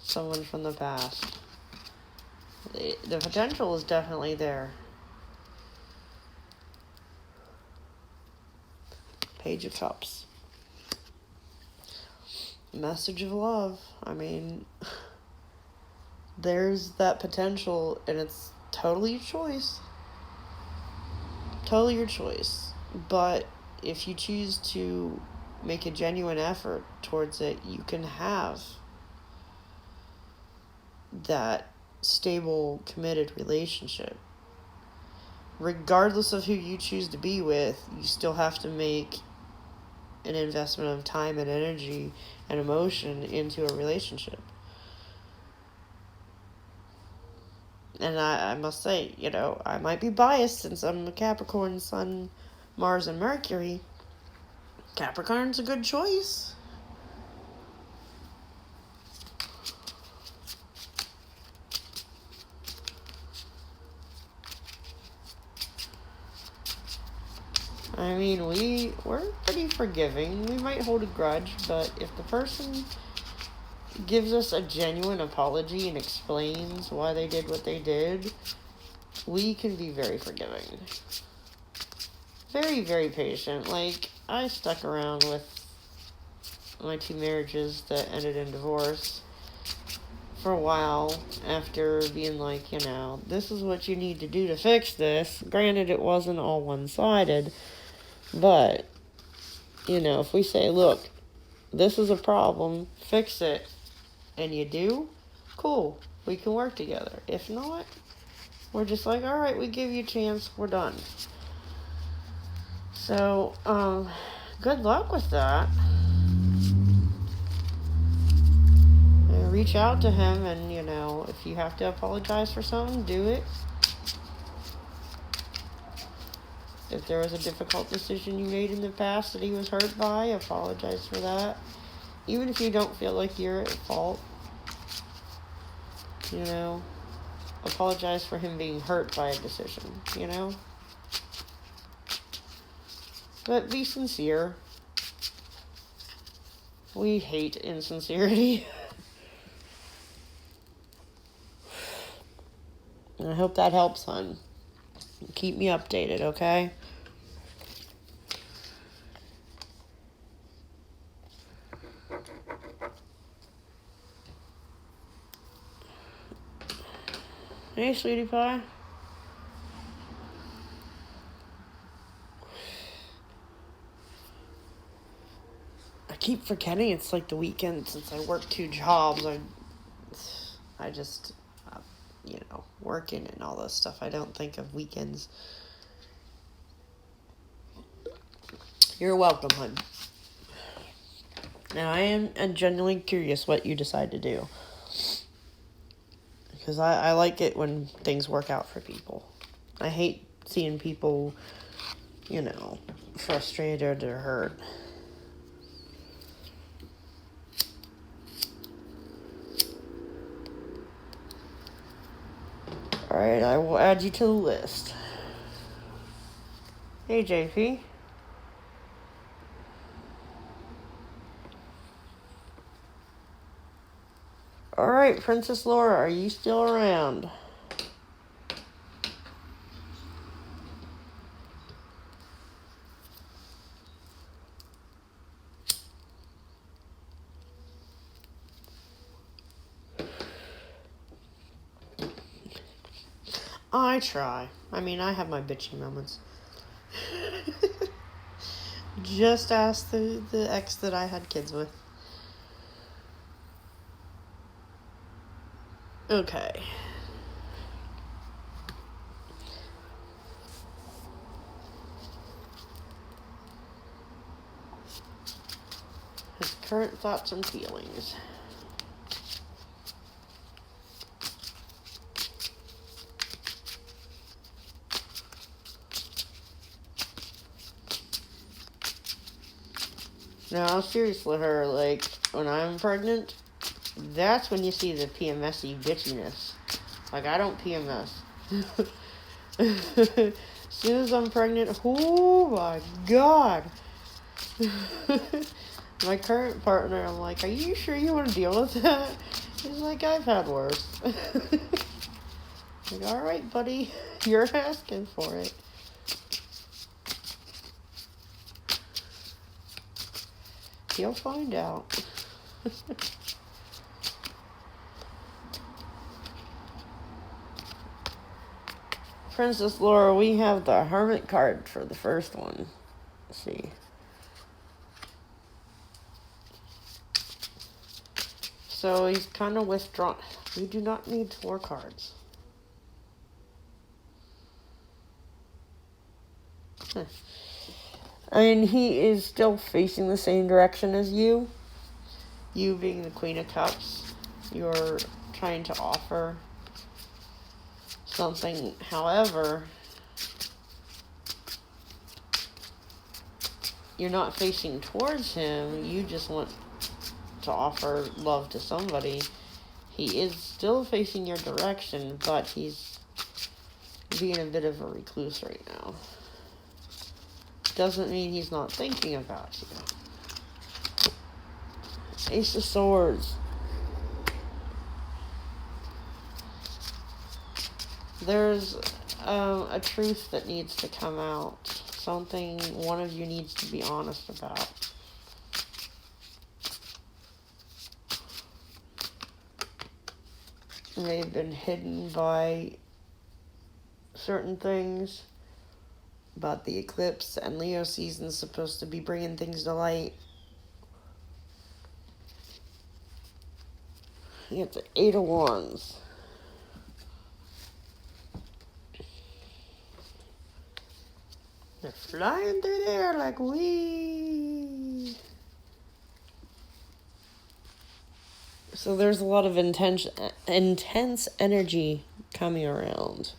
Someone from the past. The potential is definitely there. Page of Cups. Message of love. I mean, there's that potential, and it's totally your choice. Totally your choice. But if you choose to make a genuine effort towards it, you can have that stable, committed relationship. Regardless of who you choose to be with, you still have to make an investment of time and energy and emotion into a relationship. And I must say, you know, I might be biased since I'm a Capricorn, Sun, Mars, and Mercury. Capricorn's a good choice. I mean, we're pretty forgiving. We might hold a grudge, but if the person gives us a genuine apology and explains why they did what they did, we can be very forgiving. Very, very patient. Like, I stuck around with my 2 marriages that ended in divorce for a while after being like, you know, this is what you need to do to fix this. Granted, it wasn't all one-sided, but, you know, if we say, look, this is a problem, fix it, and you do, cool, we can work together. If not, we're just like, all right, we give you a chance, we're done. So, good luck with that. Reach out to him, and, you know, if you have to apologize for something, do it. If there was a difficult decision you made in the past that he was hurt by, apologize for that. Even if you don't feel like you're at fault, you know, apologize for him being hurt by a decision, you know? But be sincere. We hate insincerity. I hope that helps, hon. Keep me updated, okay? Hey, sweetie pie. I keep forgetting it's like the weekend since I work 2 jobs. I just, you know, working and all this stuff. I don't think of weekends. You're welcome, hon. Now, I am genuinely curious what you decide to do. Because I like it when things work out for people. I hate seeing people, you know, frustrated or hurt. Alright, I will add you to the list. Hey, JP. Alright, Princess Laura, are you still around? I try. I mean, I have my bitchy moments. Just ask the ex that I had kids with. Okay. current thoughts and feelings. No, seriously, her, like, when I'm pregnant, that's when you see the PMS-y bitchiness. Like, I don't PMS. As soon as I'm pregnant, oh my god. My current partner, I'm like, are you sure you want to deal with that? He's like, I've had worse. Like, alright, buddy, you're asking for it. You'll find out. Princess Laura, we have the Hermit card for the first one. Let's see. So he's kind of withdrawn. We do not need 4 cards. And he is still facing the same direction as you. You being the Queen of Cups. You're trying to offer something. However, you're not facing towards him. You just want to offer love to somebody. He is still facing your direction, but he's being a bit of a recluse right now. Doesn't mean he's not thinking about you. Ace of Swords. There's a truth that needs to come out. Something one of you needs to be honest about. They've been hidden by certain things. But the eclipse and Leo season is supposed to be bringing things to light. You get the 8 of Wands. They're flying through there like wee. So there's a lot of intense energy coming around.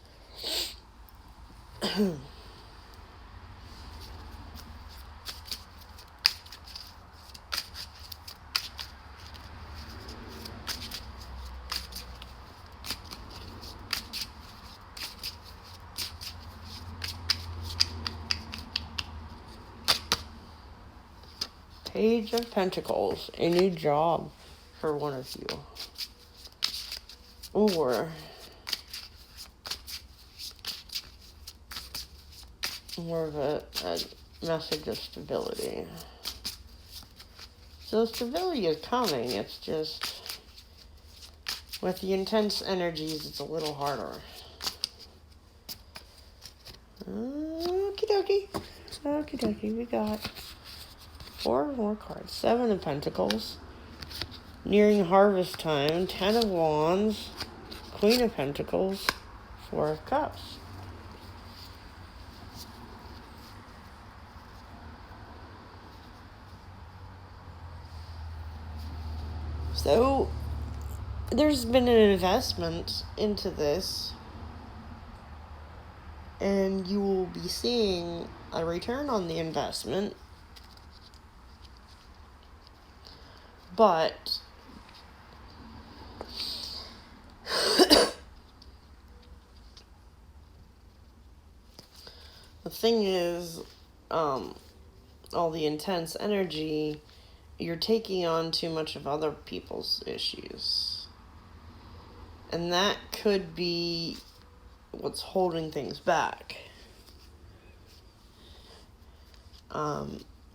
Page of Pentacles, a new job for one of you. Or more of a message of stability. So stability is coming, it's just with the intense energies it's a little harder. Okie dokie. Okie dokie, we got 4 more cards. 7 of Pentacles. Nearing harvest time. 10 of Wands. Queen of Pentacles. 4 of Cups. So, there's been an investment into this. And you will be seeing a return on the investment. But the thing is, all the intense energy, you're taking on too much of other people's issues. And that could be what's holding things back.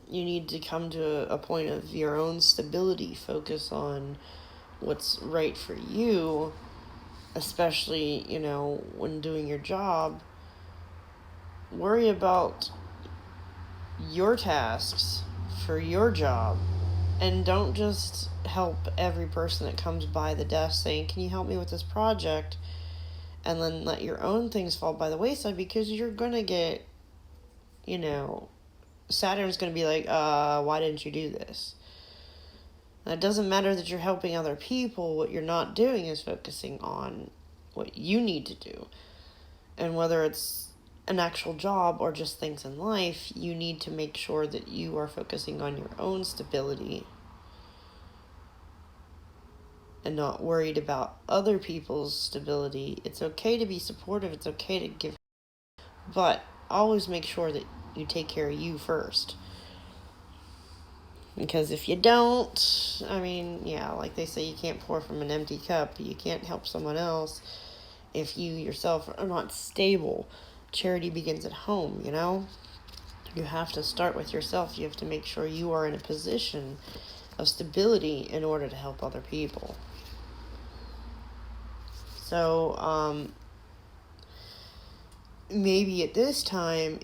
You need to come to a point of your own stability, focus on what's right for you, especially, when doing your job. Worry about your tasks for your job, and don't just help every person that comes by the desk saying, can you help me with this project? And then let your own things fall by the wayside, because you're going to get, Saturn's going to be like, why didn't you do this? It doesn't matter that you're helping other people. What you're not doing is focusing on what you need to do. And whether it's an actual job or just things in life, you need to make sure that you are focusing on your own stability and not worried about other people's stability. It's okay to be supportive. It's okay to give, but always make sure that you take care of you first. Because if you don't, I mean, yeah, like they say, you can't pour from an empty cup. You can't help someone else if you yourself are not stable. Charity begins at home, you know? You have to start with yourself. You have to make sure you are in a position of stability in order to help other people. So, maybe at this time,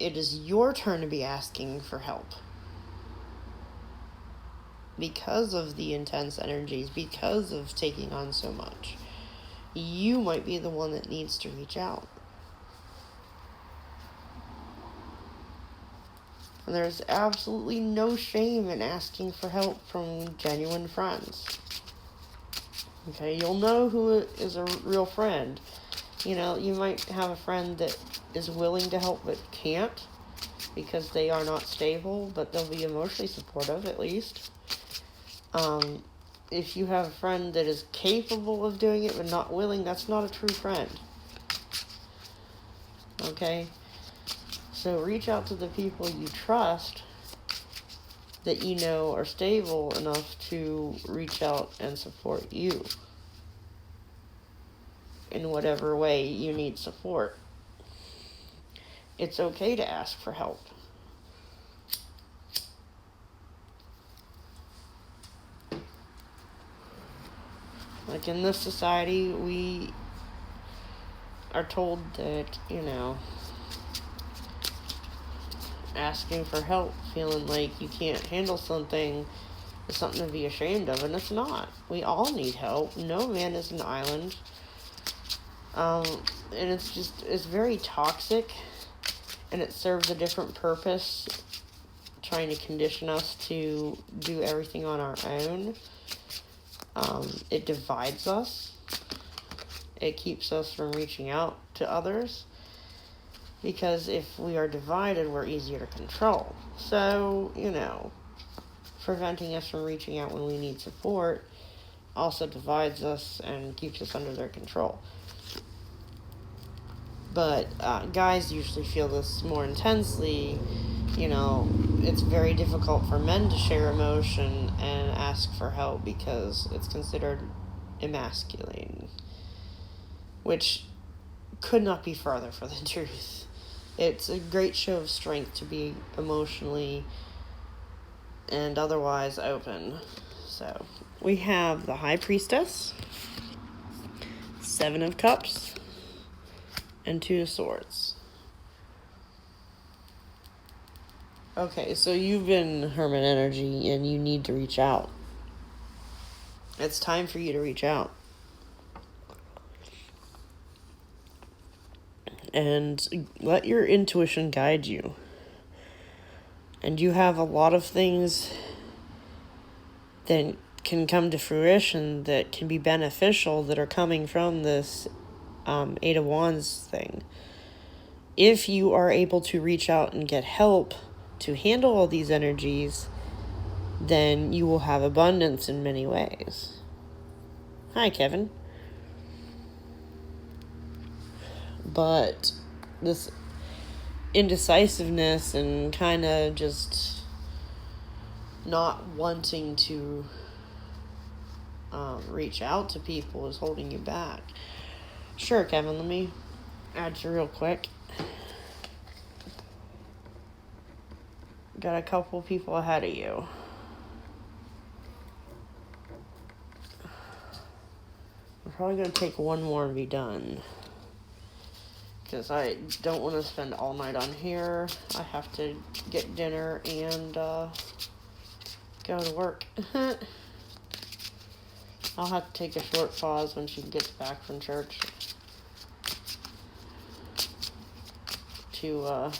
it is your turn to be asking for help. Because of the intense energies, because of taking on so much, you might be the one that needs to reach out. And there's absolutely no shame in asking for help from genuine friends. Okay, you'll know who is a real friend. You know, you might have a friend that is willing to help but can't because they are not stable, but they'll be emotionally supportive at least. If you have a friend that is capable of doing it but not willing, that's not a true friend. Okay? So reach out to the people you trust that you know are stable enough to reach out and support you in whatever way you need support. It's okay to ask for help. Like in this society, we are told that, you know, asking for help, feeling like you can't handle something is something to be ashamed of, and it's not. We all need help. No man is an island. And it's very toxic, and it serves a different purpose, trying to condition us to do everything on our own. It divides us. It keeps us from reaching out to others. Because if we are divided, we're easier to control. So, you know, preventing us from reaching out when we need support also divides us and keeps us under their control. But guys usually feel this more intensely. You know, it's very difficult for men to share emotion and ask for help because it's considered emasculating. Which could not be farther from the truth. It's a great show of strength to be emotionally and otherwise open. So, we have the High Priestess, 7 of Cups, and 2 of Swords. Okay, so you've been Hermit energy and you need to reach out. It's time for you to reach out. And let your intuition guide you. And you have a lot of things that can come to fruition that can be beneficial that are coming from this 8 of Wands thing. If you are able to reach out and get help to handle all these energies, then you will have abundance in many ways. Hi, Kevin. But this indecisiveness and kind of just not wanting to reach out to people is holding you back. Sure, Kevin, let me add you real quick. Got a couple people ahead of you. I'm probably going to take one more and be done. Because I don't want to spend all night on here. I have to get dinner and go to work. I'll have to take a short pause when she gets back from church to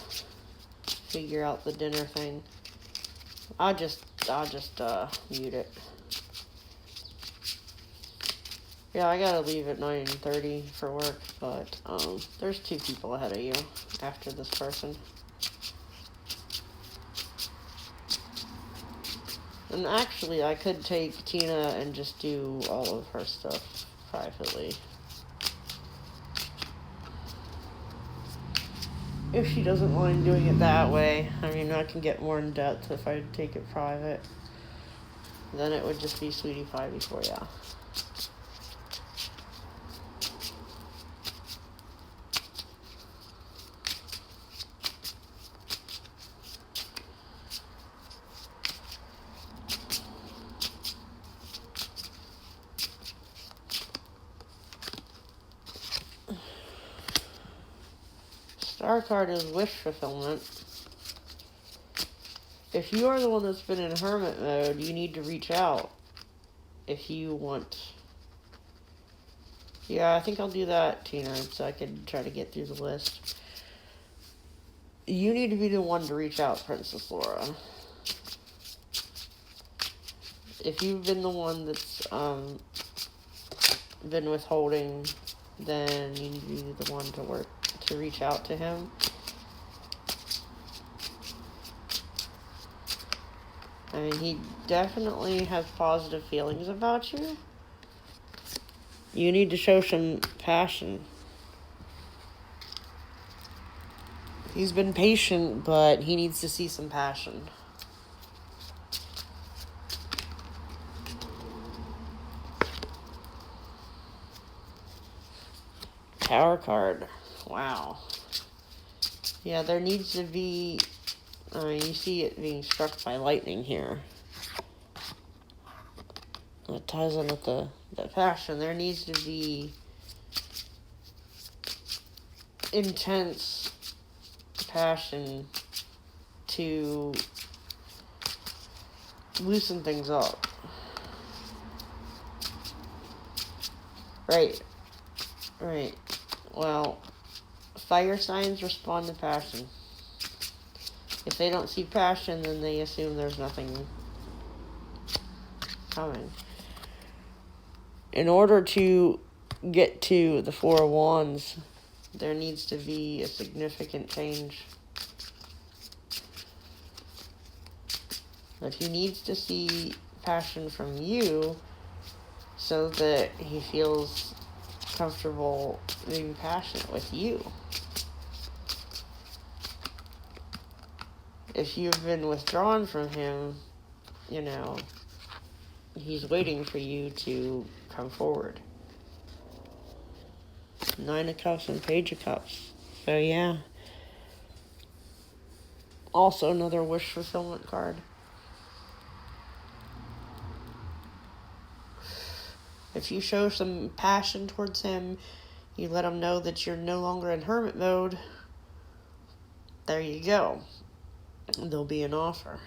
figure out the dinner thing. I'll just mute it. Yeah, I gotta leave at 9:30 for work, but, there's 2 people ahead of you after this person. And actually, I could take Tina and just do all of her stuff privately. If she doesn't mind doing it that way. I mean, I can get more in depth if I take it private. Then it would just be Sweetie Pie before, yeah. Star card is wish fulfillment. If you are the one that's been in hermit mode, you need to reach out if you want. Yeah, I think I'll do that, Tina, so I can try to get through the list. You need to be the one to reach out, Princess Laura. If you've been the one that's been withholding, then you need to be the one to reach out to him. I mean, he definitely has positive feelings about you. You need to show some passion. He's been patient, but he needs to see some passion. Tower card. Wow. Yeah, there needs to be... you see it being struck by lightning here. That ties in with the passion. There needs to be intense passion to loosen things up. Right. Well, fire signs respond to passion. If they don't see passion, then they assume there's nothing coming. In order to get to the Four of Wands, there needs to be a significant change. But he needs to see passion from you so that he feels comfortable being passionate with you. If you've been withdrawn from him, he's waiting for you to come forward. 9 of Cups and Page of Cups. So yeah. Also another wish fulfillment card. If you show some passion towards him, you let him know that you're no longer in hermit mode, there you go. There'll be an offer.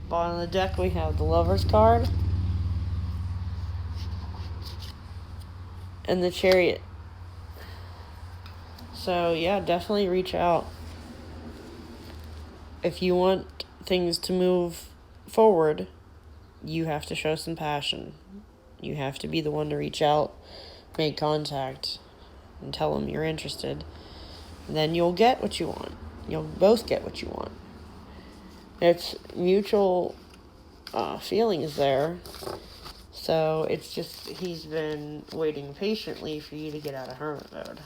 Bottom of the deck, we have the Lover's card and the Chariot. So yeah, definitely reach out. If you want things to move forward, you have to show some passion. You have to be the one to reach out, make contact, and tell them you're interested. And then you'll get what you want. You'll both get what you want. It's mutual feelings there. So it's just he's been waiting patiently for you to get out of hermit mode.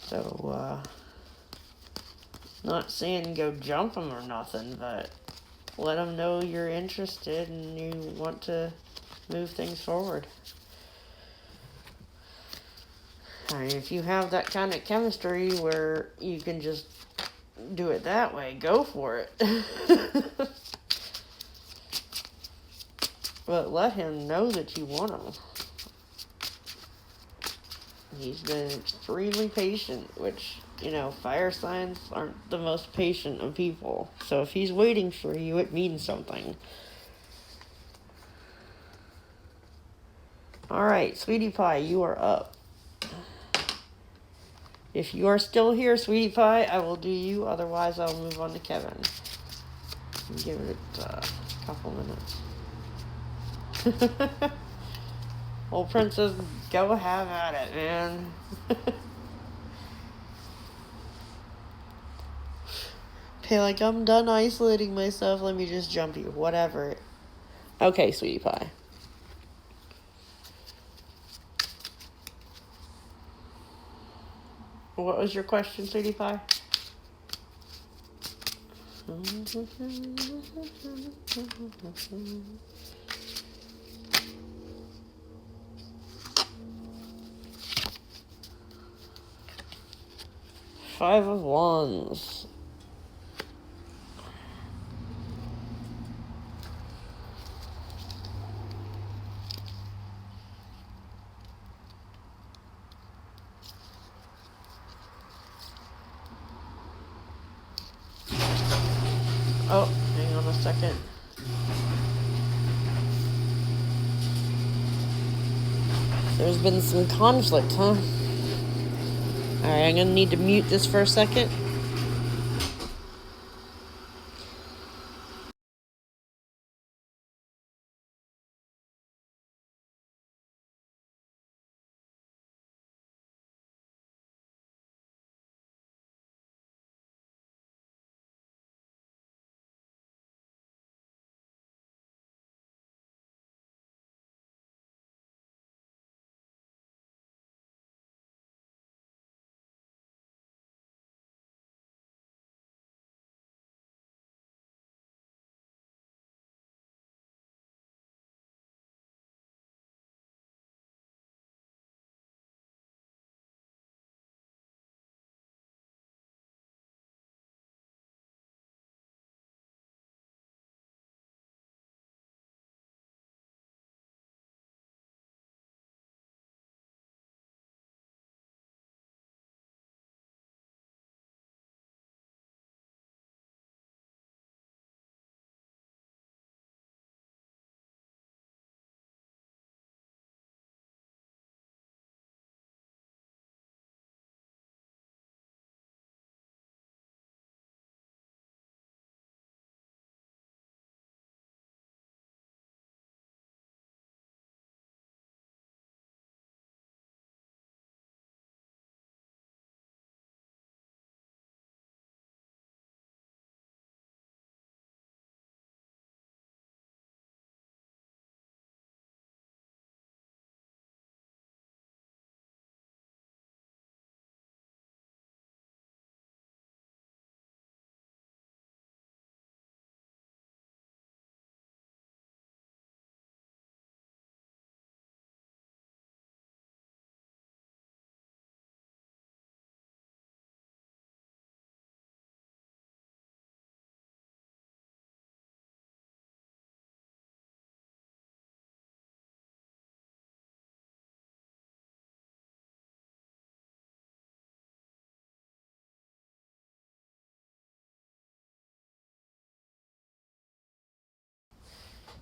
So, not saying go jump him or nothing, but let him know you're interested and you want to move things forward. I mean, if you have that kind of chemistry where you can just do it that way, go for it. But let him know that you want him. He's been extremely patient, which, fire signs aren't the most patient of people. So if he's waiting for you, it means something. Alright, Sweetie Pie, you are up. If you are still here, sweetie pie, I will do you. Otherwise, I'll move on to Kevin. Give it a couple minutes. Well, Princess, go have at it, man. Okay, like, I'm done isolating myself. Let me just jump you. Whatever. Okay, sweetie pie. What was your question, sweetie pie? Five of Wands. Oh, hang on a second. There's been some conflict, huh? Alright, I'm gonna need to mute this for a second.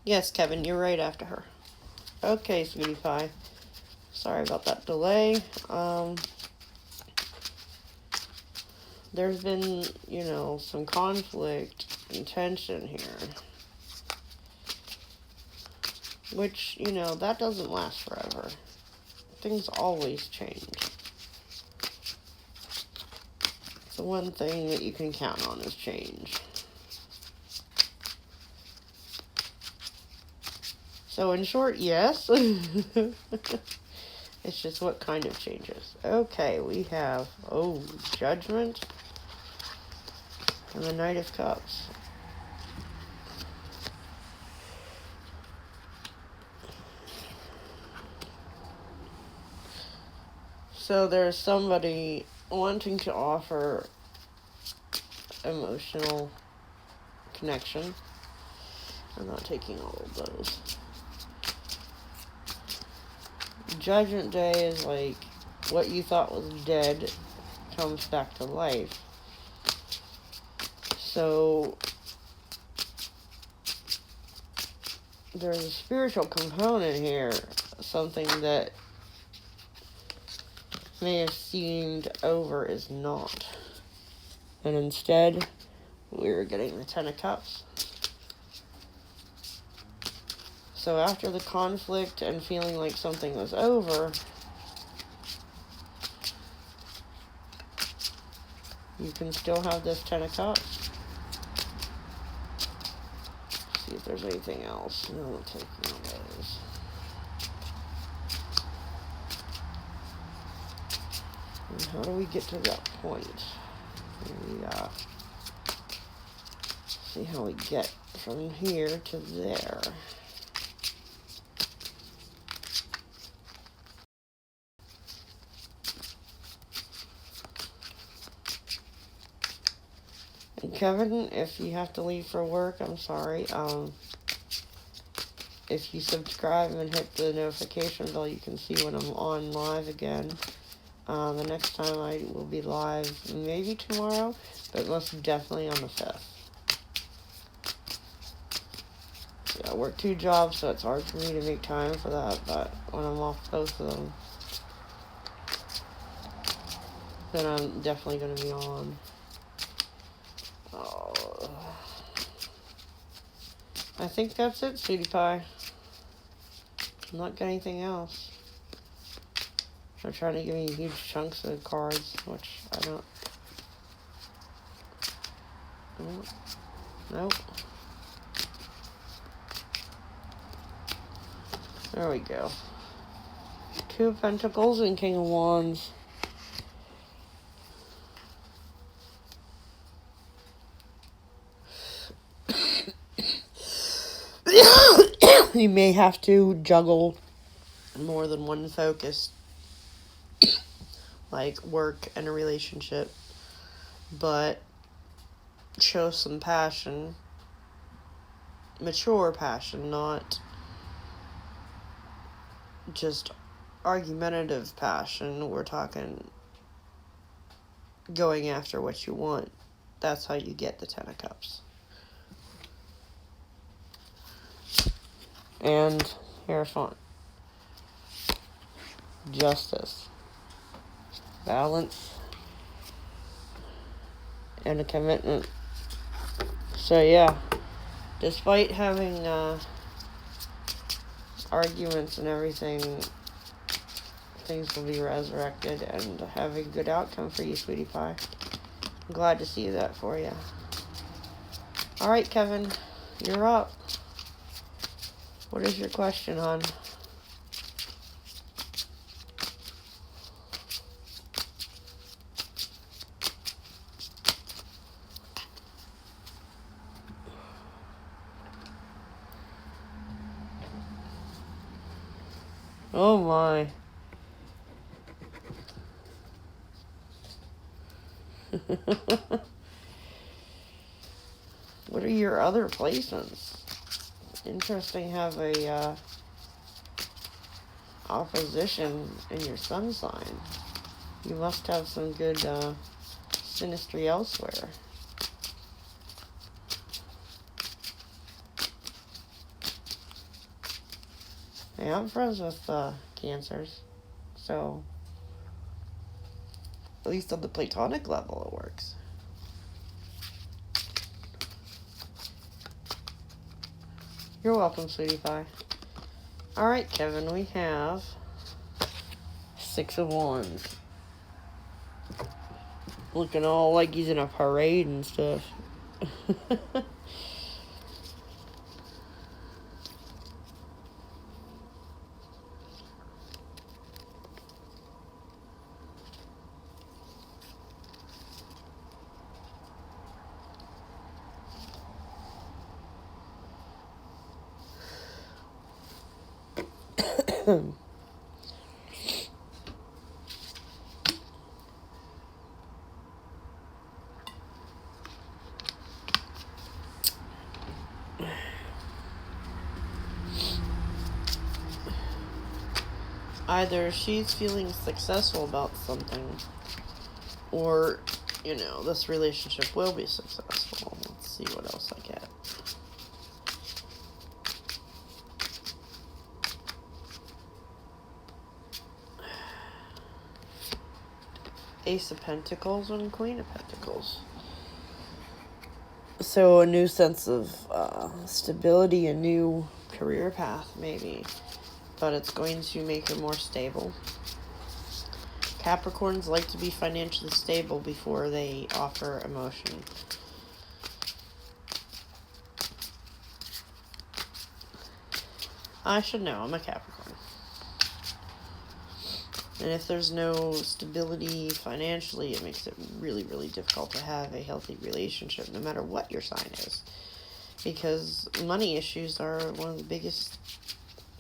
Yes, Kevin, you're right after her. Okay, sweetie pie. Sorry about that delay. There's been, some conflict and tension here. Which, that doesn't last forever. Things always change. It's the one thing that you can count on is change. So in short, yes. It's just what kind of changes. Okay, we have, Judgment and the Knight of Cups. So there's somebody wanting to offer emotional connection. I'm not taking all of those. Judgment Day is like what you thought was dead comes back to life. So there's a spiritual component here, something that may have seemed over is not. And instead, we're getting the Ten of Cups. So after the conflict and feeling like something was over, you can still have this Ten of Cups. See if there's anything else. No, I'm taking all those. And how do we get to that point? We see how we get from here to there. And Kevin, if you have to leave for work, I'm sorry. If you subscribe and hit the notification bell, you can see when I'm on live again. The next time I will be live, maybe tomorrow, but most definitely on the 5th. Yeah, I work 2 jobs, so it's hard for me to make time for that, but when I'm off both of them, then I'm definitely going to be on. Oh. I think that's it, sweetie pie. I'm not getting anything else. They're trying to give me huge chunks of cards, which I don't. Nope. There we go. 2 of Pentacles and King of Wands. You may have to juggle more than one focus, like work and a relationship, but show some passion, mature passion, not just argumentative passion. We're talking going after what you want. That's how you get the Ten of Cups. And Hierophant. Justice. Balance. And a commitment. So yeah, despite having arguments and everything, things will be resurrected and have a good outcome for you, sweetie pie. I'm glad to see that for you. Alright, Kevin, you're up. What is your question, hon? Oh my. What are your other placements? Interesting, have a opposition in your sun sign. You must have some good synastry elsewhere. Hey, I'm friends with Cancers, so at least on the platonic level it works. You're welcome, sweetie pie. Alright, Kevin, we have 6 of Wands. Looking all like he's in a parade and stuff. Either she's feeling successful about something, or, you know, this relationship will be successful. Let's see what else I get. Ace of Pentacles and Queen of Pentacles. So a new sense of stability, a new career path maybe, but it's going to make her more stable. Capricorns like to be financially stable before they offer emotion. I should know, I'm a Capricorn. And if there's no stability financially, it makes it really, really difficult to have a healthy relationship, no matter what your sign is. Because money issues are one of the biggest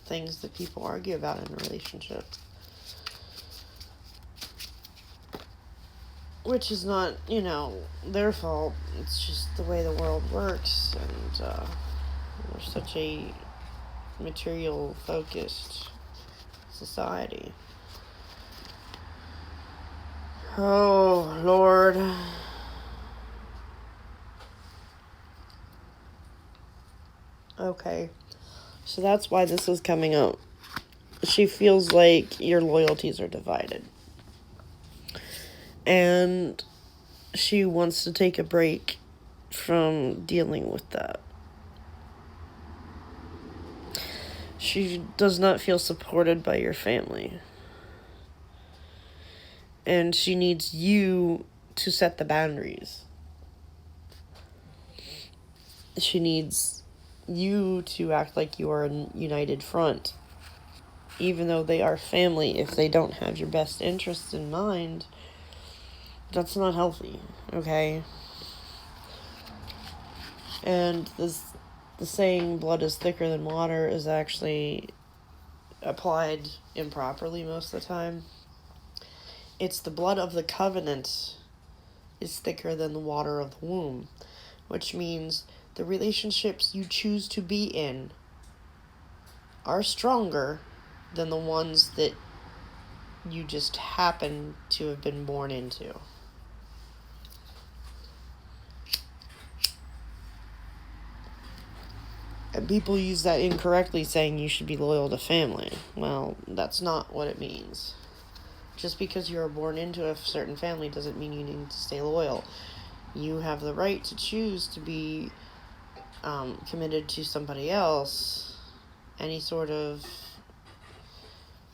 things that people argue about in a relationship. Which is not, their fault. It's just the way the world works. And we're such a material-focused society. Oh, Lord. Okay. So that's why this is coming up. She feels like your loyalties are divided. And she wants to take a break from dealing with that. She does not feel supported by your family. And she needs you to set the boundaries. She needs you to act like you are a united front. Even though they are family, if they don't have your best interests in mind, that's not healthy, okay? And the saying, blood is thicker than water, is actually applied improperly most of the time. It's the blood of the covenant is thicker than the water of the womb, which means the relationships you choose to be in are stronger than the ones that you just happen to have been born into. And people use that incorrectly, saying you should be loyal to family. Well, that's not what it means. Just because you are born into a certain family doesn't mean you need to stay loyal. You have the right to choose to be committed to somebody else. Any sort of,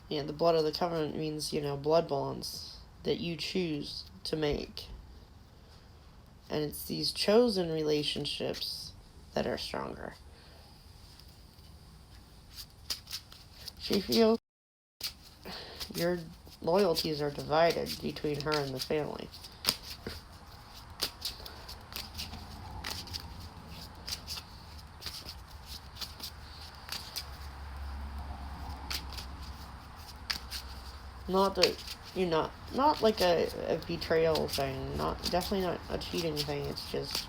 the blood of the covenant means, blood bonds that you choose to make. And it's these chosen relationships that are stronger. She feels your loyalties are divided between her and the family. Not that, not like a betrayal thing, definitely not a cheating thing, it's just,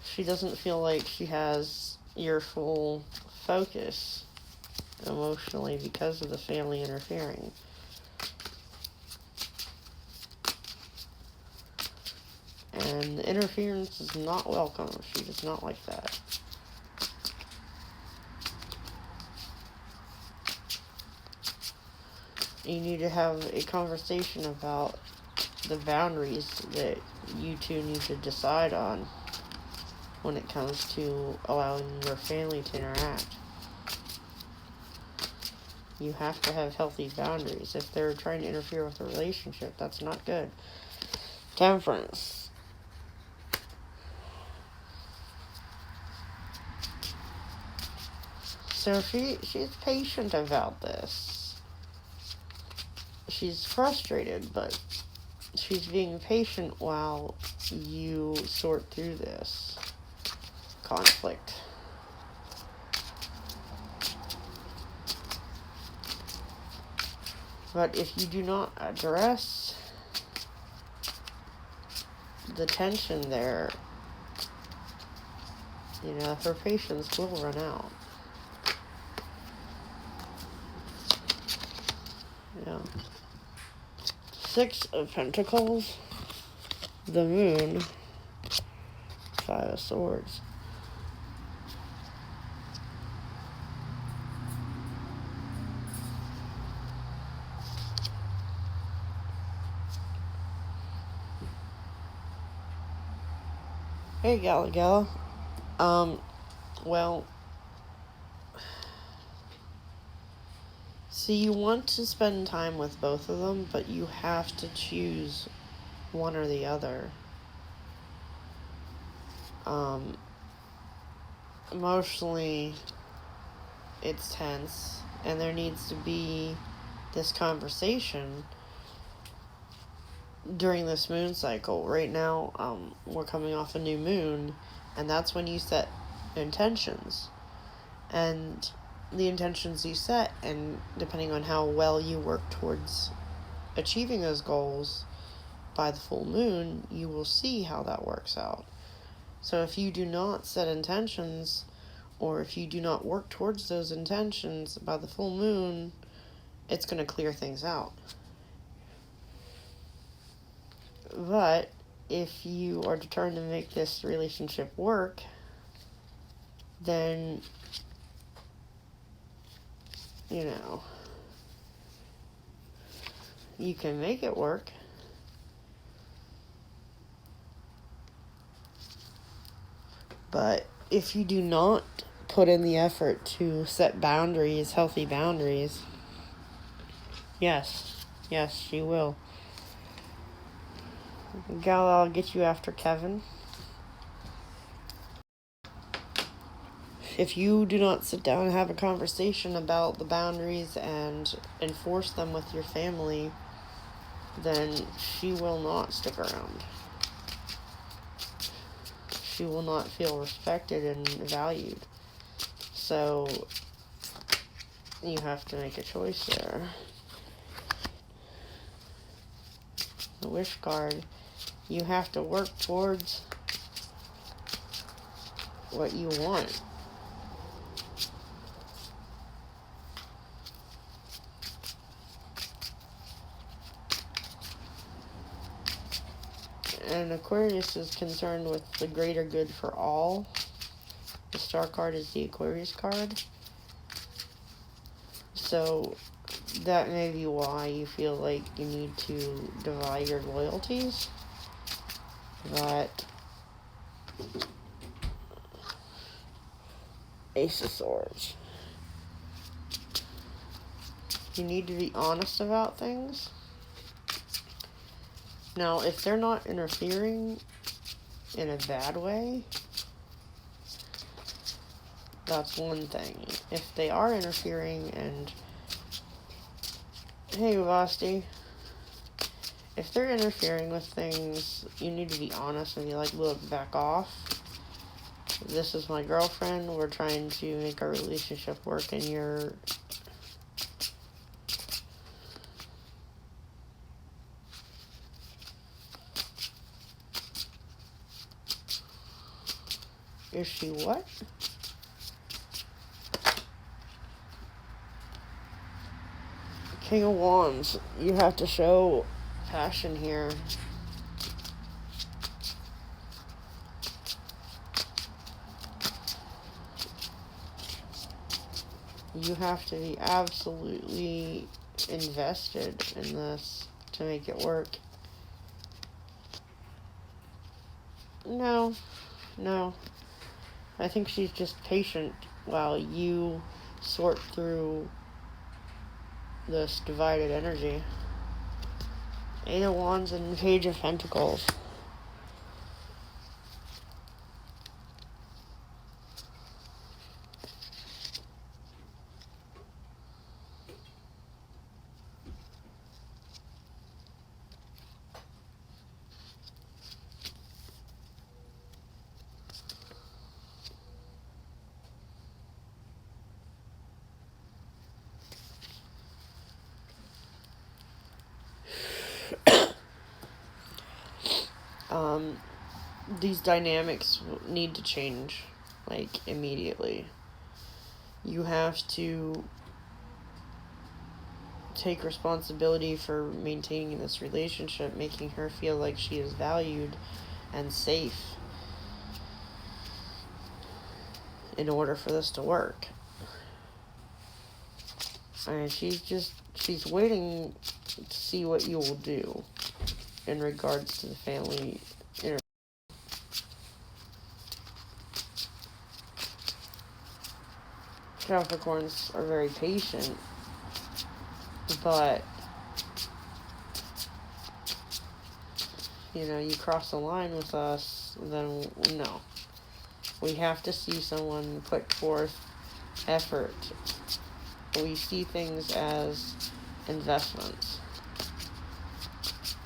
she doesn't feel like she has your full focus emotionally because of the family interfering. And the interference is not welcome. She does not like that. You need to have a conversation about the boundaries that you two need to decide on when it comes to allowing your family to interact. You have to have healthy boundaries. If they're trying to interfere with the relationship, that's not good. Temperance. So she's patient about this. She's frustrated, but she's being patient while you sort through this conflict. But if you do not address the tension there, her patience will run out. Yeah. 6 of Pentacles, the Moon, 5 of Swords. Hey, Gala. Well, see, you want to spend time with both of them, but you have to choose one or the other. Emotionally, it's tense, and there needs to be this conversation during this moon cycle. Right now, we're coming off a new moon, and that's when you set intentions. And the intentions you set, and depending on how well you work towards achieving those goals by the full moon, you will see how that works out. So if you do not set intentions, or if you do not work towards those intentions by the full moon, it's going to clear things out. But if you are determined to make this relationship work, then, you can make it work. But if you do not put in the effort to set boundaries, healthy boundaries, yes, she will. Gal, I'll get you after Kevin. If you do not sit down and have a conversation about the boundaries and enforce them with your family, then she will not stick around. She will not feel respected and valued. So, you have to make a choice there. The wish card, you have to work towards what you want. And Aquarius is concerned with the greater good for all. The Star card is the Aquarius card. So that may be why you feel like you need to divide your loyalties. But Ace of Swords. You need to be honest about things. Now, if they're not interfering in a bad way, that's one thing. If they are interfering and, hey, Vasti, if they're interfering with things, you need to be honest and be like, look, back off. This is my girlfriend. We're trying to make our relationship work, and you're... Is she what? King of Wands. You have to show passion here. You have to be absolutely invested in this to make it work. No. I think she's just patient while you sort through this divided energy. Eight of Wands and Page of Pentacles. These dynamics need to change, like, immediately. You have to take responsibility for maintaining this relationship, making her feel like she is valued and safe in order for this to work. And she's waiting to see what you will do in regards to the family. Capricorns are very patient, but, you know, you cross the line with us, then no. We have to see someone put forth effort. We see things as investments.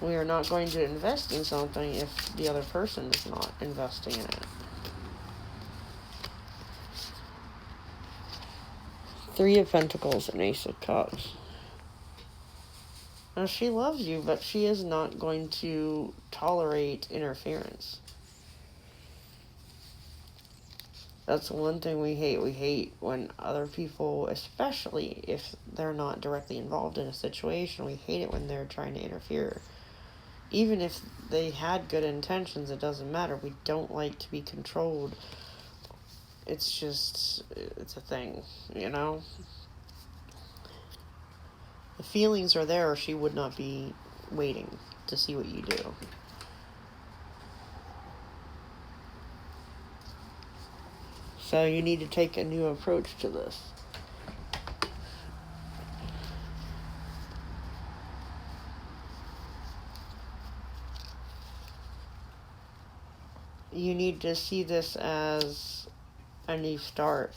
We are not going to invest in something if the other person is not investing in it. Three of Pentacles and Ace of Cups. Now, she loves you, but she is not going to tolerate interference. That's one thing we hate. We hate when other people, especially if they're not directly involved in a situation, we hate it when they're trying to interfere. Even if they had good intentions, it doesn't matter. We don't like to be controlled. It's just, it's a thing, you know? The feelings are there, or she would not be waiting to see what you do. So you need to take a new approach to this. You need to see this as a new start.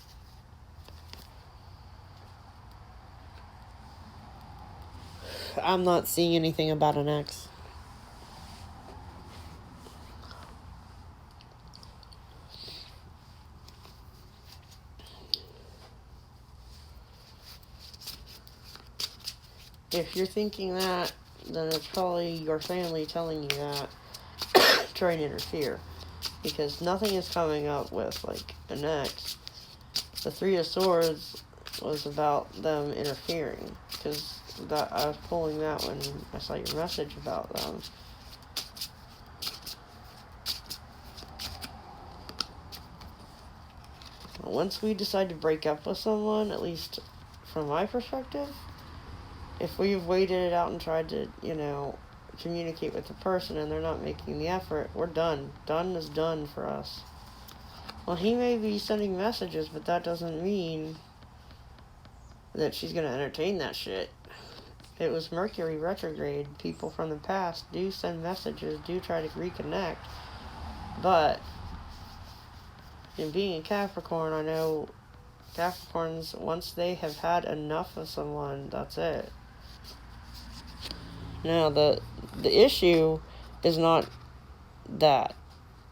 I'm not seeing anything about an ex. If you're thinking that, then it's probably your family telling you that, trying to interfere. Because nothing is coming up with, like, an ex. The Three of Swords was about them interfering. Because I was pulling that when I saw your message about them. Once we decide to break up with someone, at least from my perspective, if we've waited it out and tried to, you know, communicate with the person and they're not making the effort, we're done. Done is done for us. Well, he may be sending messages, but that doesn't mean that she's going to entertain that shit. It was Mercury retrograde. People from the past do send messages, do try to reconnect. But, in being a Capricorn, I know Capricorns, once they have had enough of someone, that's it. Now, the issue is not that.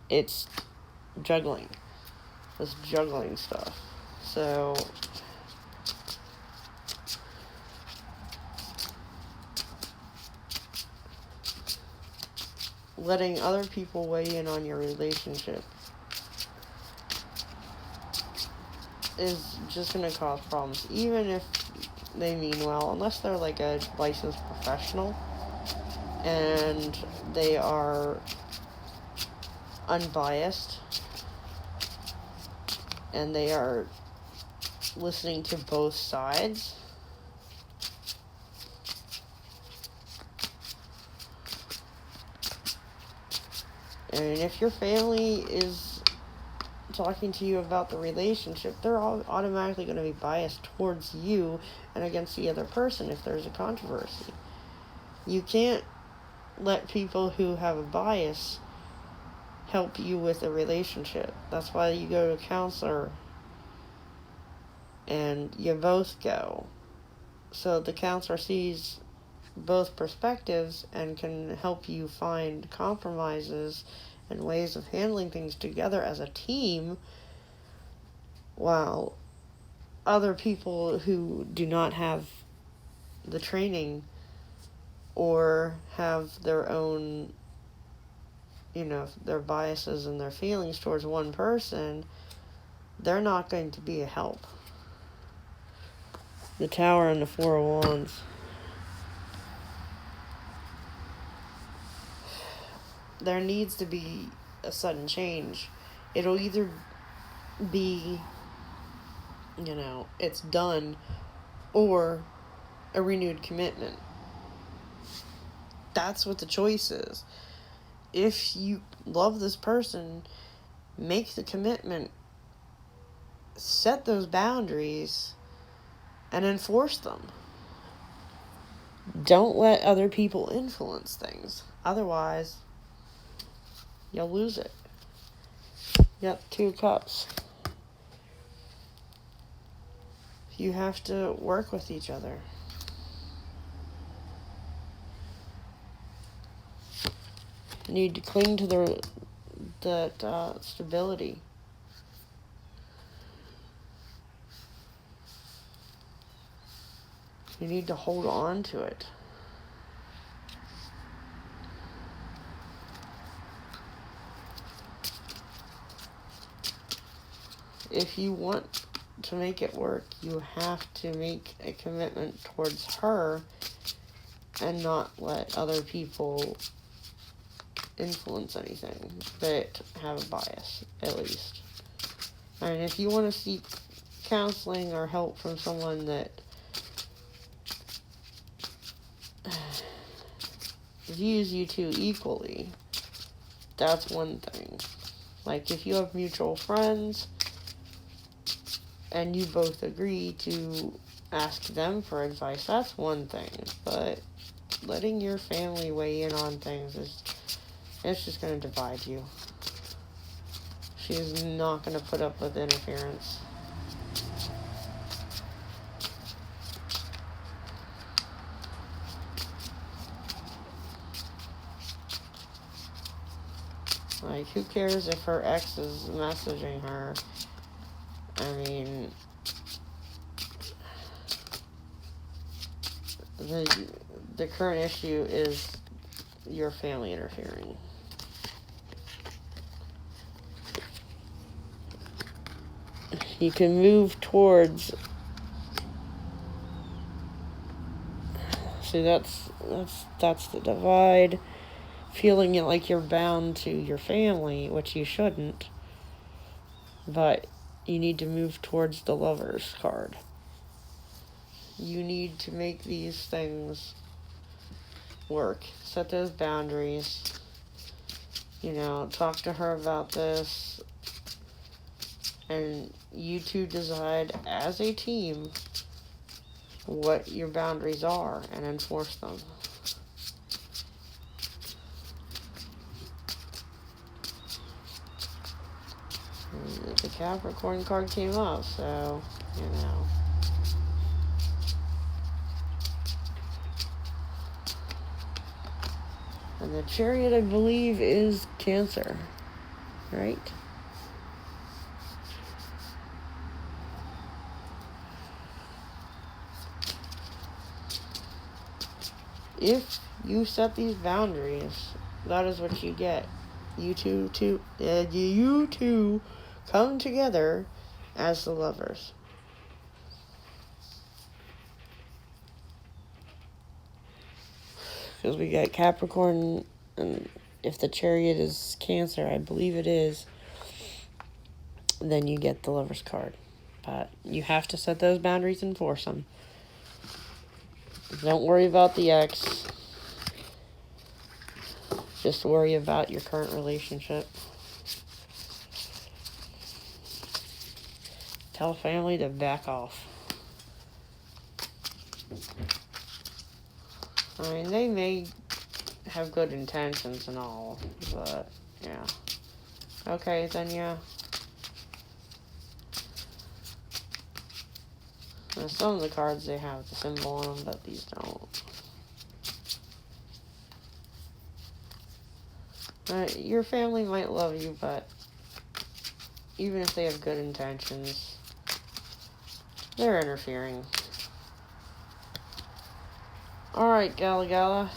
It's juggling. This juggling stuff. So, letting other people weigh in on your relationship is just going to cause problems. Even if they mean well, unless they're like a licensed professional and they are unbiased and they are listening to both sides. I mean, if your family is talking to you about the relationship, they're all automatically going to be biased towards you and against the other person if there's a controversy. You can't let people who have a bias help you with a relationship. That's why you go to a counselor and you both go. So the counselor sees both perspectives and can help you find compromises and ways of handling things together as a team, while other people who do not have the training or have their own, you know, their biases and their feelings towards one person, they're not going to be a help. The Tower and the Four of Wands. There needs to be a sudden change. It'll either be, you know, it's done, or a renewed commitment. That's what the choice is. If you love this person, make the commitment. set those boundaries and enforce them. Don't let other people influence things. Otherwise, you'll lose it. Yep, 2 cups. You have to work with each other. You need to cling to that stability. You need to hold on to it. If you want to make it work, you have to make a commitment towards her and not let other people influence anything that have a bias, at least. And if you want to seek counseling or help from someone that views you two equally, that's one thing. Like, if you have mutual friends and you both agree to ask them for advice, that's one thing. But letting your family weigh in on things it's just going to divide you. She's not going to put up with interference. Like, who cares if her ex is messaging her? I mean, the current issue is your family interfering. You can move towards. See, that's the divide. Feeling it like you're bound to your family, which you shouldn't. But you need to move towards the Lover's card. You need to make these things work. Set those boundaries. You know, talk to her about this. And you two decide as a team what your boundaries are and enforce them. The Capricorn card came up, so, you know. And the Chariot, I believe, is Cancer, right? If you set these boundaries, that is what you get. You two come together as the Lovers. Because we got Capricorn, and if the Chariot is Cancer, I believe it is, then you get the Lover's card. But you have to set those boundaries and enforce them. Don't worry about the ex. Just worry about your current relationship. Tell family to back off. I mean, they may have good intentions and all, but, yeah. Okay, then, yeah. Now, some of the cards, they have the symbol on them, but these don't. Your family might love you, but even if they have good intentions, they're interfering. Alright, Gala.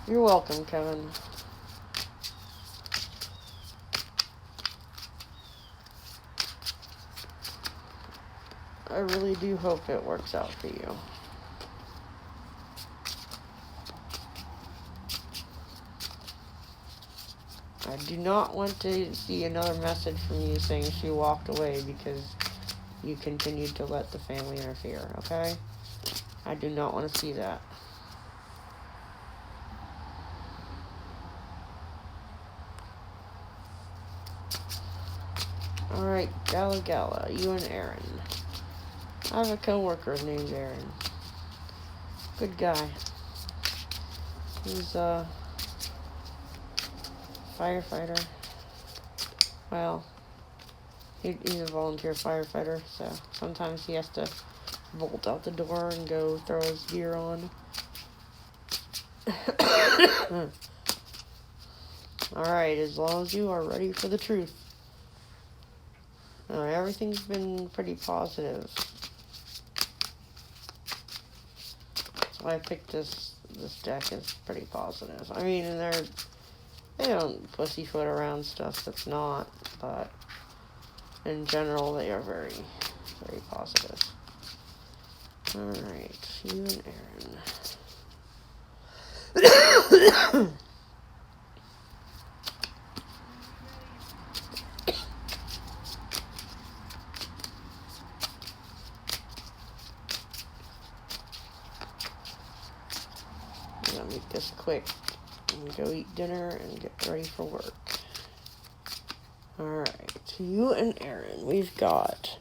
You're welcome, Kevin. I really do hope it works out for you. I do not want to see another message from you saying she walked away because you continued to let the family interfere, okay? I do not want to see that. Alright, Gala, you and Aaron. I have a coworker named Aaron. Good guy. He's a firefighter. Well, he's a volunteer firefighter, so sometimes he has to bolt out the door and go throw his gear on. Alright, as long as you are ready for the truth. Everything's been pretty positive. So I picked this deck is pretty positive. I mean, and they don't pussyfoot around stuff that's not, but in general they are very, very positive. Alright, you and Aaron. I'll make this quick and go eat dinner and get ready for work. Alright, you and Aaron, we've got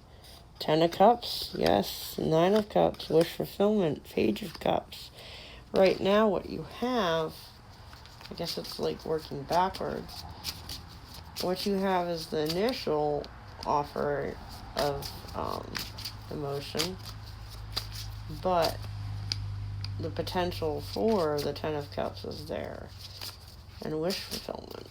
10 of Cups, yes, 9 of Cups, Wish Fulfillment, Page of Cups. Right now what you have, I guess it's like working backwards. What you have is the initial offer of emotion, but the potential for the 10 of Cups is there, and wish fulfillment.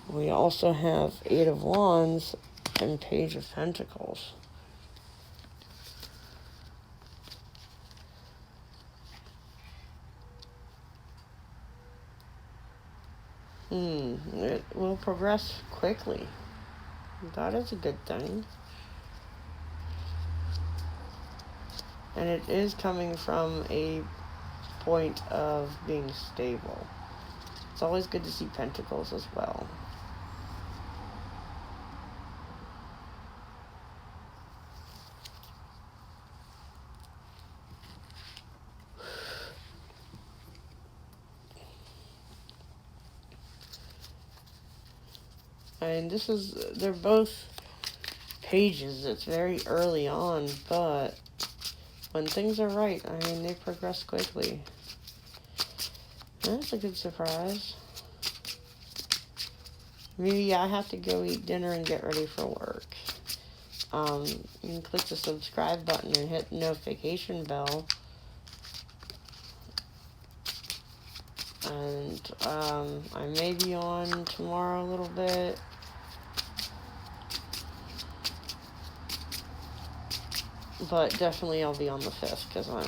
We also have 8 of Wands and Page of Pentacles. It will progress quickly. That is a good thing. And it is coming from a point of being stable. It's always good to see Pentacles as well. And they're both pages. It's very early on, but when things are right, I mean, they progress quickly. That's a good surprise. Maybe I have to go eat dinner and get ready for work. You can click the subscribe button and hit the notification bell. And I may be on tomorrow a little bit. But definitely I'll be on the 5th because I'm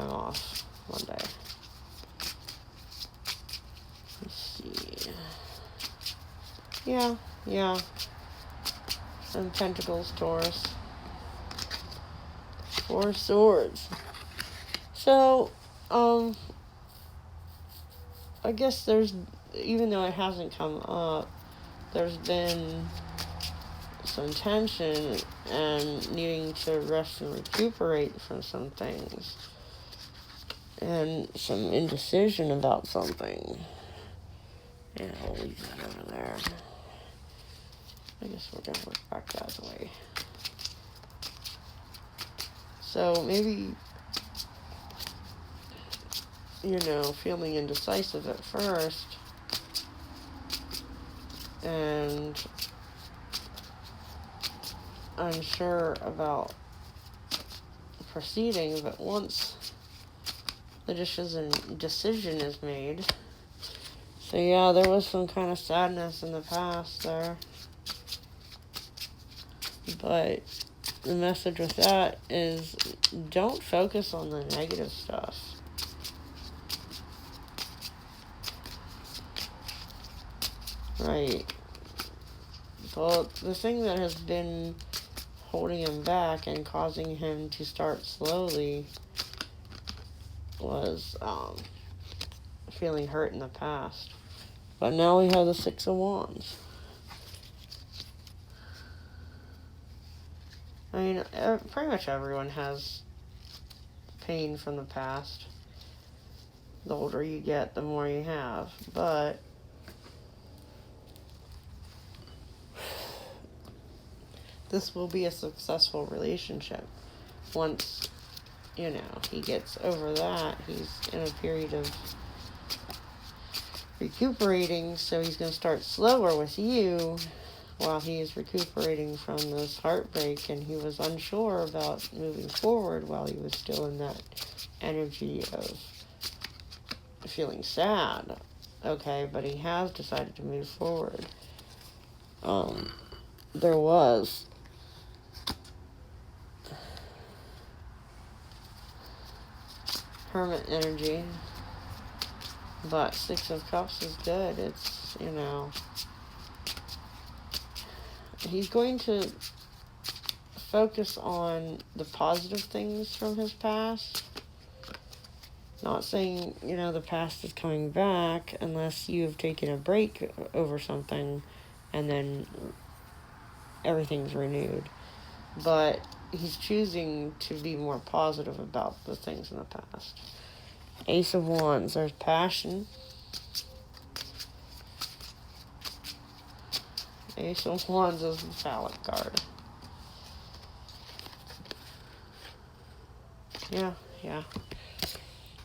off Monday. Let's see. Yeah. And Pentacles, Taurus. 4 Swords. So, I guess even though it hasn't come up, there's been some tension and needing to rest and recuperate from some things. And some indecision about something. Yeah, I'll leave that over there. I guess we're going to work back that way. So maybe, feeling indecisive at first. And unsure about proceeding, but once the decision is made. So yeah, there was some kind of sadness in the past there. But the message with that is don't focus on the negative stuff. Right. Well, the thing that has been holding him back and causing him to start slowly was feeling hurt in the past. But now we have the 6 of Wands. I mean, pretty much everyone has pain from the past. The older you get, the more you have. But this will be a successful relationship. Once, you know, he gets over that, he's in a period of recuperating, so he's going to start slower with you while he is recuperating from this heartbreak, and he was unsure about moving forward while he was still in that energy of feeling sad. Okay, but he has decided to move forward. There was Hermit energy, but Six of Cups is good. It's, you know, he's going to focus on the positive things from his past. Not saying, you know, the past is coming back unless you have taken a break over something and then everything's renewed. But he's choosing to be more positive about the things in the past. Ace of Wands, there's passion. Ace of Wands is the phallic card. Yeah.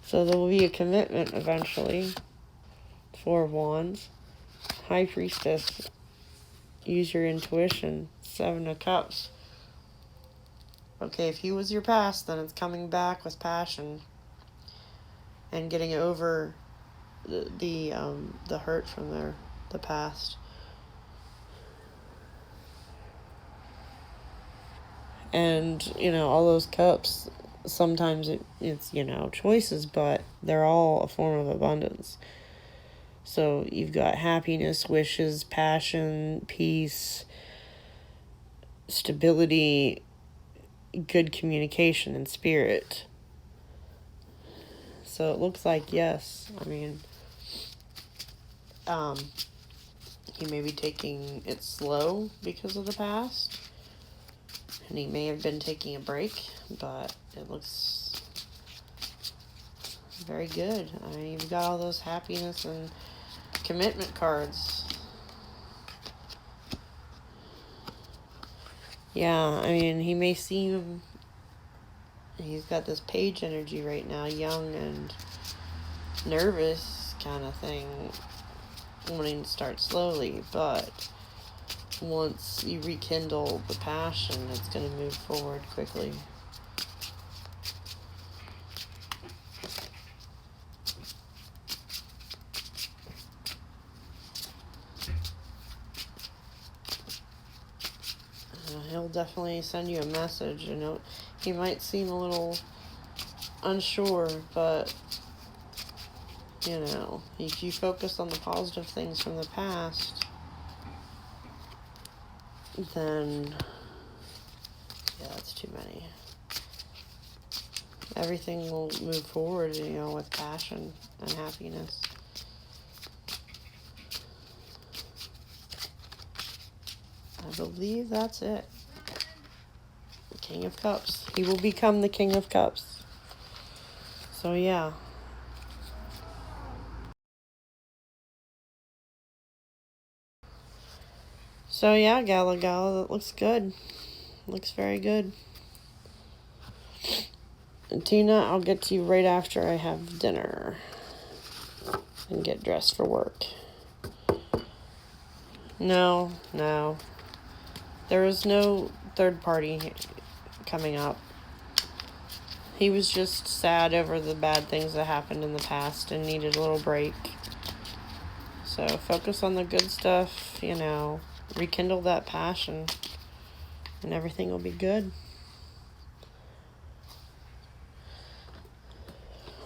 So there will be a commitment eventually. Four of Wands. High Priestess. Use your intuition. Seven of Cups. Okay, if he was your past, then it's coming back with passion. And getting over the hurt from the past. And, you know, all those cups, sometimes it's, you know, choices, but they're all a form of abundance. So you've got happiness, wishes, passion, peace, stability, good communication, and spirit. So it looks like, yes, I mean, he may be taking it slow because of the past. And he may have been taking a break, but it looks very good. I mean, you've got all those happiness and commitment cards. Yeah, I mean, he may seem... He's got this page energy right now, young and nervous kind of thing, wanting to start slowly, but once you rekindle the passion, it's going to move forward quickly. He'll definitely send you a message. You know, he might seem a little unsure, but, you know, if you focus on the positive things from the past, then, yeah, that's too many. Everything will move forward, you know, with passion and happiness. I believe that's it. King of Cups. He will become the King of Cups. So, yeah. So, yeah, Gala, that looks good. Looks very good. And Tina, I'll get to you right after I have dinner and get dressed for work. No. There is no third party coming up. He was just sad over the bad things that happened in the past and needed a little break. So focus on the good stuff, you know, rekindle that passion, and everything will be good.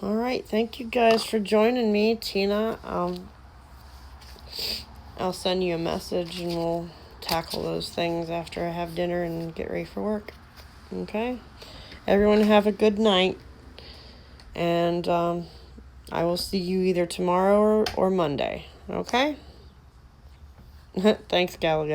All right, thank you guys for joining me, Tina. I'll send you a message and we'll tackle those things after I have dinner and get ready for work. Okay? Everyone have a good night. And I will see you either tomorrow or Monday. Okay? Thanks, Gallagher.